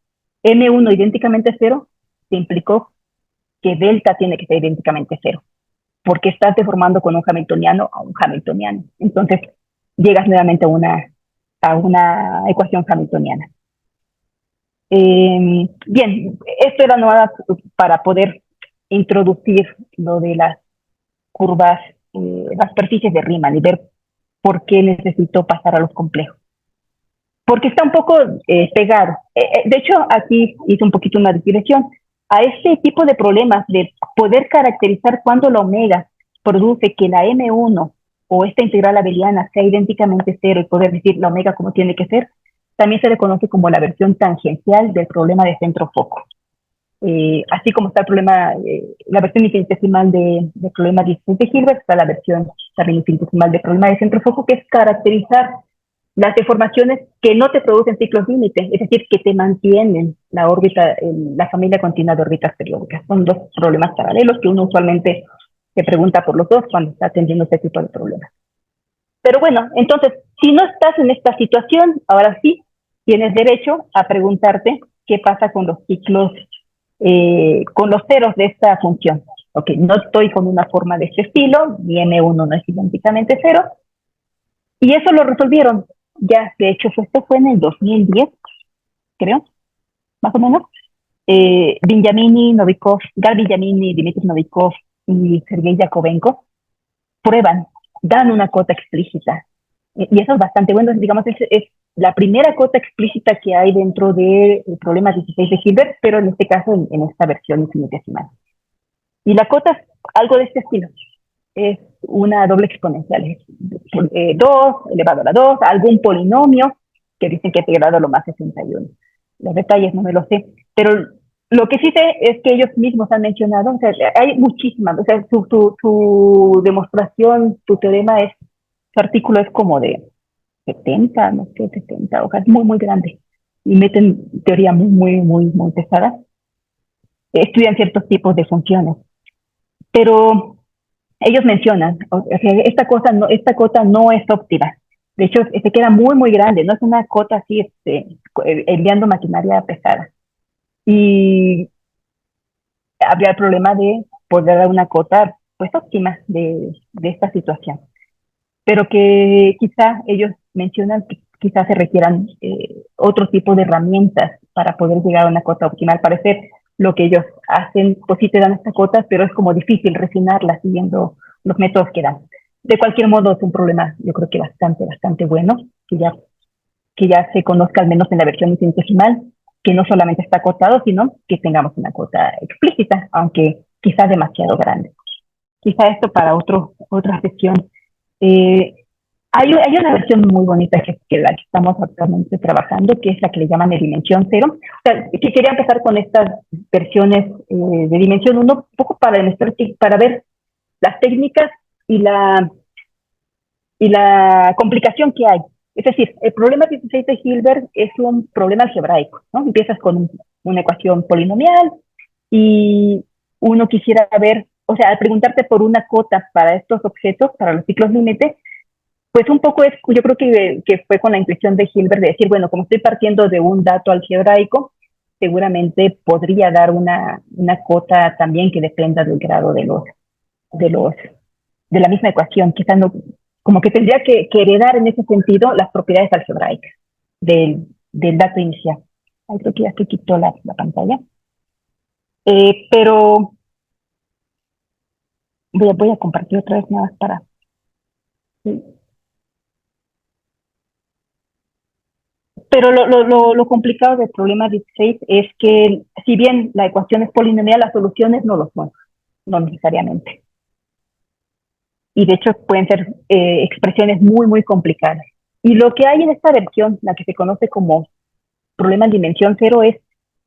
M1 idénticamente 0 te implicó que delta tiene que ser idénticamente 0, porque estás deformando con un hamiltoniano a un hamiltoniano. Entonces, llegas nuevamente a una ecuación hamiltoniana. Bien, esto era nada para poder introducir lo de las curvas las superficies de Riemann y ver por qué necesito pasar a los complejos. Porque está un poco pegado. De hecho, aquí hice un poquito una digresión. A este tipo de problemas de poder caracterizar cuándo la omega produce que la M1 o esta integral abeliana sea idénticamente cero y poder decir la omega como tiene que ser, también se le conoce como la versión tangencial del problema de centro-foco. Así como está el problema, la versión infinitesimal del problema de Hilbert, está la versión también infinitesimal del problema de centro-foco, que es caracterizar las deformaciones que no te producen ciclos límite, es decir, que te mantienen la órbita, la familia continua de órbitas periódicas. Son dos problemas paralelos que uno usualmente se pregunta por los dos cuando está atendiendo este tipo de problemas. Pero bueno, entonces, si no estás en esta situación, ahora sí tienes derecho a preguntarte qué pasa con los ciclos, con los ceros de esta función. Ok, no estoy con una forma de este estilo, mi M1 no es idénticamente cero, y eso lo resolvieron. Ya, de hecho, esto fue en el 2010, creo, más o menos. Benjamini, Novikov, Gal Benjamini, Dmitry Novikov y Sergei Yakovenko prueban, dan una cota explícita. Y eso es bastante bueno, digamos, es la primera cota explícita que hay dentro del problema 16 de Hilbert, pero en este caso en esta versión infinitesimal. Y la cota es algo de este estilo. Es una doble exponencial, es 2 elevado a la 2, algún polinomio que dicen que ha integrado lo más 61. Los detalles no me los sé, pero lo que sí sé es que ellos mismos han mencionado, o sea, hay muchísimas, o sea, su demostración, su teorema es, su artículo es como de 70, no sé, 70 hojas, muy, muy grande, y meten teoría muy pesada. Estudian ciertos tipos de funciones, pero ellos mencionan, o sea, esta cota no es óptima. De hecho, se queda muy grande, no es una cota así, enviando maquinaria pesada. Y habría el problema de poder dar una cota, pues, óptima de esta situación. Pero que quizá ellos mencionan que quizás se requieran otro tipo de herramientas para poder llegar a una cota óptima. Al parecer, lo que ellos hacen, pues sí te dan esta cota, pero es como difícil refinarla siguiendo los métodos que dan. De cualquier modo, es un problema, yo creo que bastante bueno, que ya se conozca al menos en la versión infinitesimal, que no solamente está acotado, sino que tengamos una cota explícita, aunque quizás demasiado grande. Quizá esto para otra sesión. Hay una versión muy bonita que la que estamos actualmente trabajando, que es la que le llaman de dimensión cero. O sea, que quería empezar con estas versiones de dimensión 1, un poco para demostrar para ver las técnicas y la complicación que hay. Es decir, el problema 16 de Hilbert es un problema algebraico, ¿no? Empiezas con una ecuación polinomial y uno quisiera ver, o sea, al preguntarte por una cota para estos objetos, para los ciclos límite, pues un poco es, yo creo que fue con la intuición de Hilbert de decir, bueno, como estoy partiendo de un dato algebraico, seguramente podría dar una cota también que dependa del grado de la misma ecuación, quizás no, como que tendría que heredar en ese sentido las propiedades algebraicas del dato inicial. Ay, creo que ya se quitó la pantalla. Pero voy a compartir otra vez nada más para... Sí. Pero lo complicado del problema 16 es que si bien la ecuación es polinomial, las soluciones no lo son, no necesariamente. Y de hecho pueden ser expresiones muy complicadas. Y lo que hay en esta versión, la que se conoce como problema en dimensión cero, es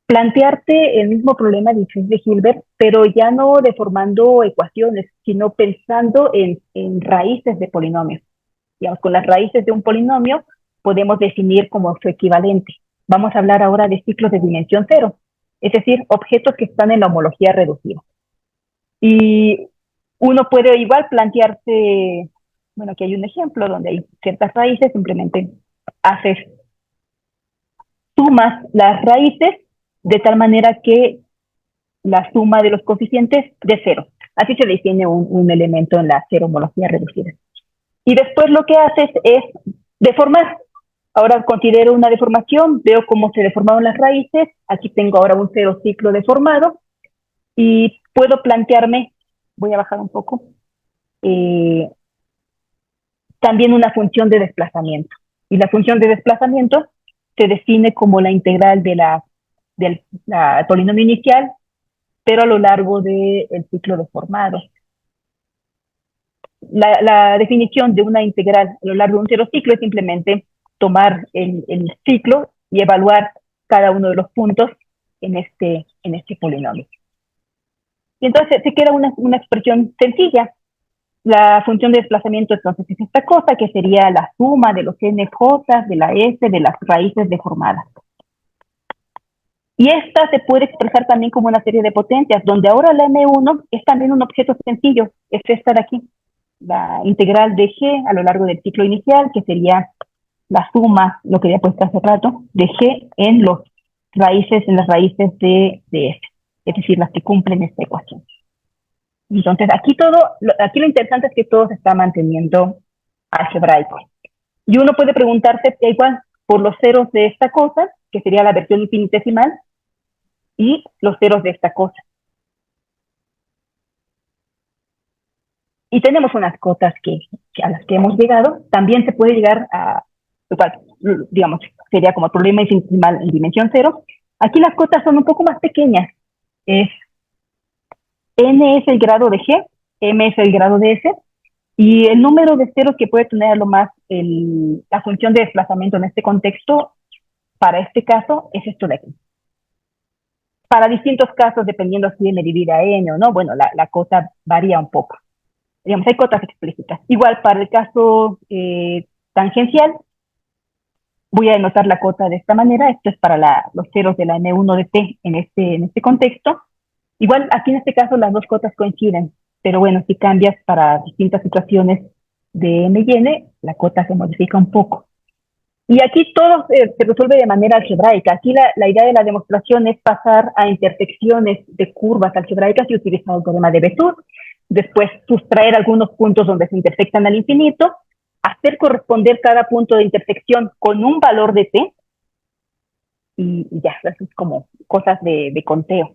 plantearte el mismo problema de Hilbert, pero ya no deformando ecuaciones, sino pensando en raíces de polinomios. Digamos, con las raíces de un polinomio podemos definir como su equivalente. Vamos a hablar ahora de ciclos de dimensión cero, es decir, objetos que están en la homología reducida. Y uno puede igual plantearse, bueno, aquí hay un ejemplo donde hay ciertas raíces, simplemente haces, sumas las raíces de tal manera que la suma de los coeficientes de cero. Así se define un elemento en la cero homología reducida. Y después lo que haces es deformar. Ahora considero una deformación, veo cómo se deformaron las raíces, aquí tengo ahora un cero ciclo deformado y puedo plantearme, voy a bajar un poco, eh, también una función de desplazamiento. Y la función de desplazamiento se define como la integral del polinomio inicial, pero a lo largo del ciclo de formado. La definición de una integral a lo largo de un cero ciclo es simplemente tomar el ciclo y evaluar cada uno de los puntos en este polinomio. Y entonces se queda una expresión sencilla. La función de desplazamiento entonces es esta cosa que sería la suma de los nj de la s de las raíces deformadas. Y esta se puede expresar también como una serie de potencias, donde ahora la m1 es también un objeto sencillo, es esta de aquí, la integral de g a lo largo del ciclo inicial, que sería la suma, lo que había puesto hace rato, de g en las raíces de f, es decir, las que cumplen esta ecuación. Entonces, aquí lo interesante es que todo se está manteniendo algebraico. Y uno puede preguntarse, igual, por los ceros de esta cosa, que sería la versión infinitesimal, y los ceros de esta cosa. Y tenemos unas cotas a las que hemos llegado. También se puede llegar a, digamos, sería como problema infinitesimal en dimensión cero. Aquí las cotas son un poco más pequeñas. N es el grado de G, M es el grado de S, y el número de ceros que puede tener a lo más la función de desplazamiento en este contexto, para este caso, es esto de aquí. Para distintos casos, dependiendo si m divide a n o no, bueno, la cota varía un poco. Digamos, hay cotas explícitas. Igual para el caso tangencial, voy a denotar la cota de esta manera. Esto es para los ceros de la m1 de t en este contexto. Igual aquí en este caso las dos cotas coinciden, pero bueno, si cambias para distintas situaciones de m y n, la cota se modifica un poco. Y aquí todo se resuelve de manera algebraica. Aquí la idea de la demostración es pasar a intersecciones de curvas algebraicas y utilizar el teorema de Bézout. Después sustraer algunos puntos donde se intersectan al infinito, hacer corresponder cada punto de intersección con un valor de t, y ya, eso es como cosas de conteo.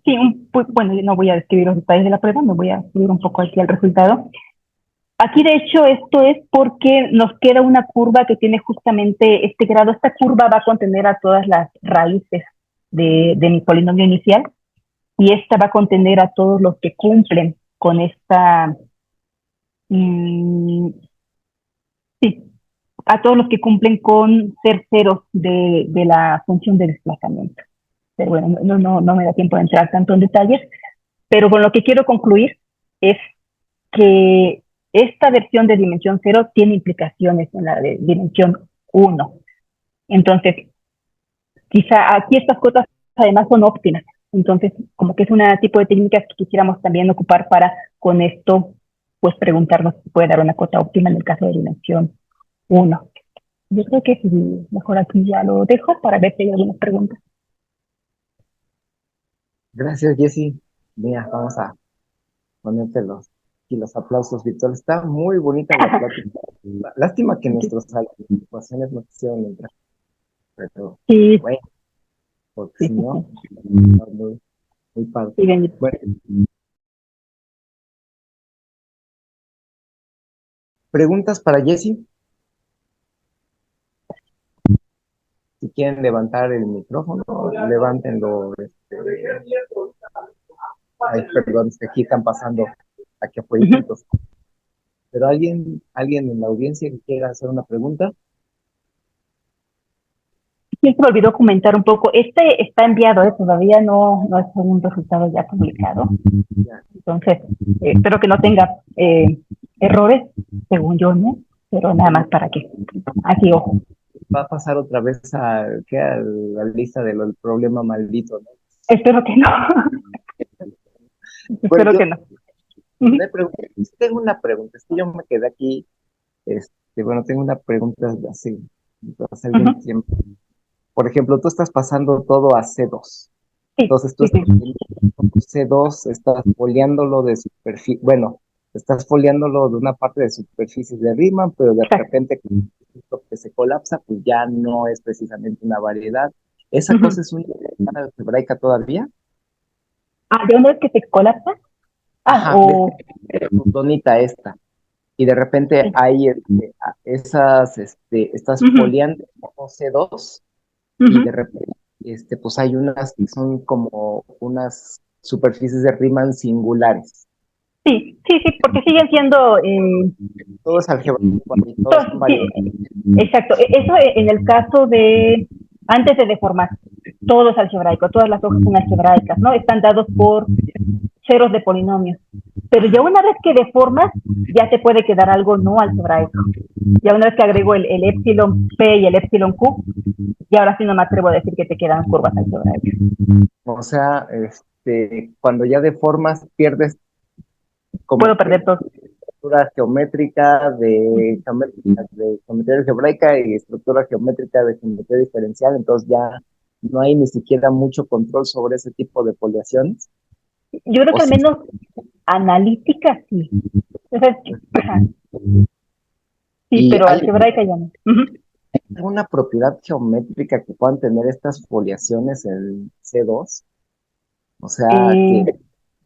Sí, bueno, no voy a describir los detalles de la prueba, me voy a subir un poco aquí al resultado. Aquí, de hecho, esto es porque nos queda una curva que tiene justamente este grado. Esta curva va a contener a todas las raíces de mi polinomio inicial, y esta va a contener a todos los que cumplen con esta, sí, a todos los que cumplen con ser ceros de la función de desplazamiento. Pero bueno, no me da tiempo de entrar tanto en detalles, pero con lo que quiero concluir es que esta versión de dimensión 0 tiene implicaciones en la de dimensión 1. Entonces, quizá aquí estas cotas además son óptimas. Entonces, como que es un tipo de técnicas que quisiéramos también ocupar para, con esto, pues preguntarnos si puede dar una cota óptima en el caso de dimensión 1. Yo creo que sí, mejor aquí ya lo dejo para ver si hay algunas preguntas. Gracias, Jessy. Mira, vamos a ponerte los aplausos virtuales. Está muy bonita la plática. Lástima que nuestras ecuaciones no quisieron entrar, pero Sí, bueno, porque sí, si sí, no, sí. muy, muy padre. Sí, bien. Bueno, preguntas para Jessy. Si quieren levantar el micrófono, levántenlo. Ay, perdón, es que aquí están pasando aquí afuera. Pero alguien en la audiencia que quiera hacer una pregunta. Sí, se me olvidó comentar un poco. Este está enviado, todavía no es un resultado ya publicado. Ya. Entonces, espero que no tenga errores, según yo, ¿no? Pero nada más para que, aquí, ojo. Va a pasar otra vez a la lista del problema maldito, ¿no? Espero que no. Bueno, Espero que no. tengo una pregunta, es que yo me quedé aquí, bueno, tengo una pregunta hace algún tiempo. Por ejemplo, tú estás pasando todo a C2. Sí, Entonces tú sí, estás sí. con tu C2, estás foliándolo de superficie, bueno, estás foliándolo de una parte de superficie de Riemann, pero de Exacto. repente lo que se colapsa, pues ya no es precisamente una variedad. ¿Esa cosa es una algebraica todavía? ¿de una vez que se colapsa? Ajá, ves que donita esta. Y de repente Sí. hay estás Ujú, foliando como C2 y ujú. de repente pues hay unas que son como unas superficies de Riemann singulares. Sí, sí, sí, porque siguen siendo, Todo es algebraico y todos son sí, variables. exacto. Eso en el caso de antes de deformar, todo es algebraico, todas las hojas son algebraicas, ¿no? Están dados por ceros de polinomios. Pero ya una vez que deformas, ya te puede quedar algo no algebraico. Ya una vez que agrego el epsilon P y el epsilon Q, y ahora sí no me atrevo a decir que te quedan curvas algebraicas. O sea, cuando ya deformas, pierdes como Puedo que perder todo. estructura geométrica de geometría algebraica y estructura geométrica de geometría diferencial, entonces ya no hay ni siquiera mucho control sobre ese tipo de foliaciones. Yo creo O que al si menos analítica sí. Entonces, ajá, sí, y pero hay algebraica ya no. Ujú. alguna propiedad geométrica que puedan tener estas foliaciones en C2, o sea, Eh, que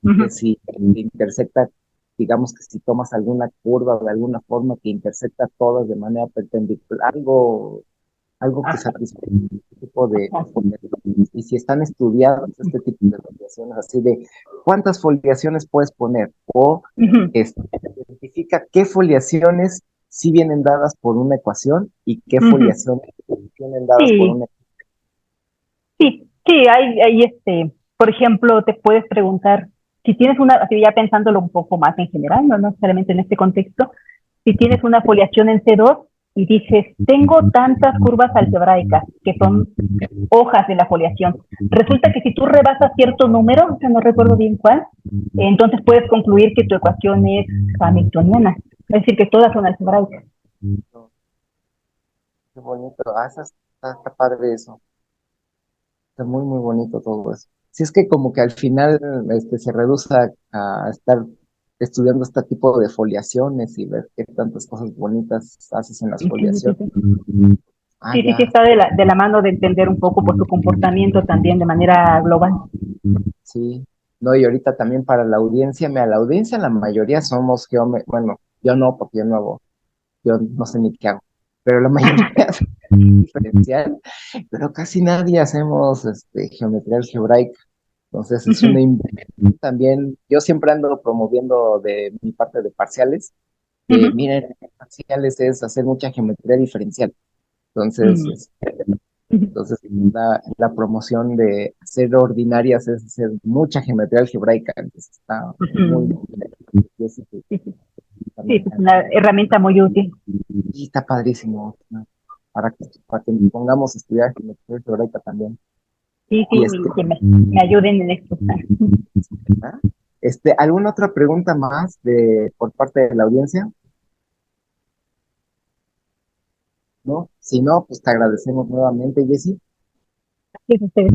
ujú. si intersecta, digamos que si tomas alguna curva de alguna forma que intersecta todas de manera perpendicular, algo que Ah, satisfaga este tipo de ah, foliaciones. Y si están estudiados este tipo de foliaciones, así de cuántas foliaciones puedes poner, o ujú, identifica qué foliaciones sí vienen dadas por una ecuación y qué ujú. foliaciones vienen dadas por Sí, una. sí, sí, hay por ejemplo, te puedes preguntar, si tienes una, así ya pensándolo un poco más en general, no necesariamente en este contexto, si tienes una foliación en C2 y dices, tengo tantas curvas algebraicas, que son hojas de la foliación. Resulta que si tú rebasas cierto número, o sea, no recuerdo bien cuál, entonces puedes concluir que tu ecuación es hamiltoniana, es decir, que todas son algebraicas. Qué bonito, está padre eso, está muy, muy bonito todo eso. Si es que como que al final se reduce a estar estudiando este tipo de foliaciones y ver qué tantas cosas bonitas haces en las Sí, sí, sí, foliaciones. sí. Ah, Sí, sí, sí, ya, está de la mano de entender un poco por su comportamiento también de manera global. sí. No, y ahorita también para la audiencia, mira, la audiencia la mayoría somos bueno, yo no, porque yo no sé ni qué hago, pero la mayoría es diferencial, pero casi nadie hacemos geometría algebraica. Entonces es una Ujú, inversión también. Yo siempre ando promoviendo de mi parte de parciales, que ujú, miren, parciales es hacer mucha geometría diferencial. Entonces, ujú, ujú, entonces la promoción de hacer ordinarias es hacer mucha geometría algebraica. Entonces está muy, ujú. yo sí que Sí, sí, sí, también, es una herramienta muy útil. y está padrísimo, ¿no? Para que nos pongamos a estudiar geometría algebraica también. Sí, Y sí, que me ayuden en esto. ¿ah? ¿Alguna otra pregunta más por parte de la audiencia? ¿No? Si no, pues te agradecemos nuevamente, Jessy. Sí, ustedes.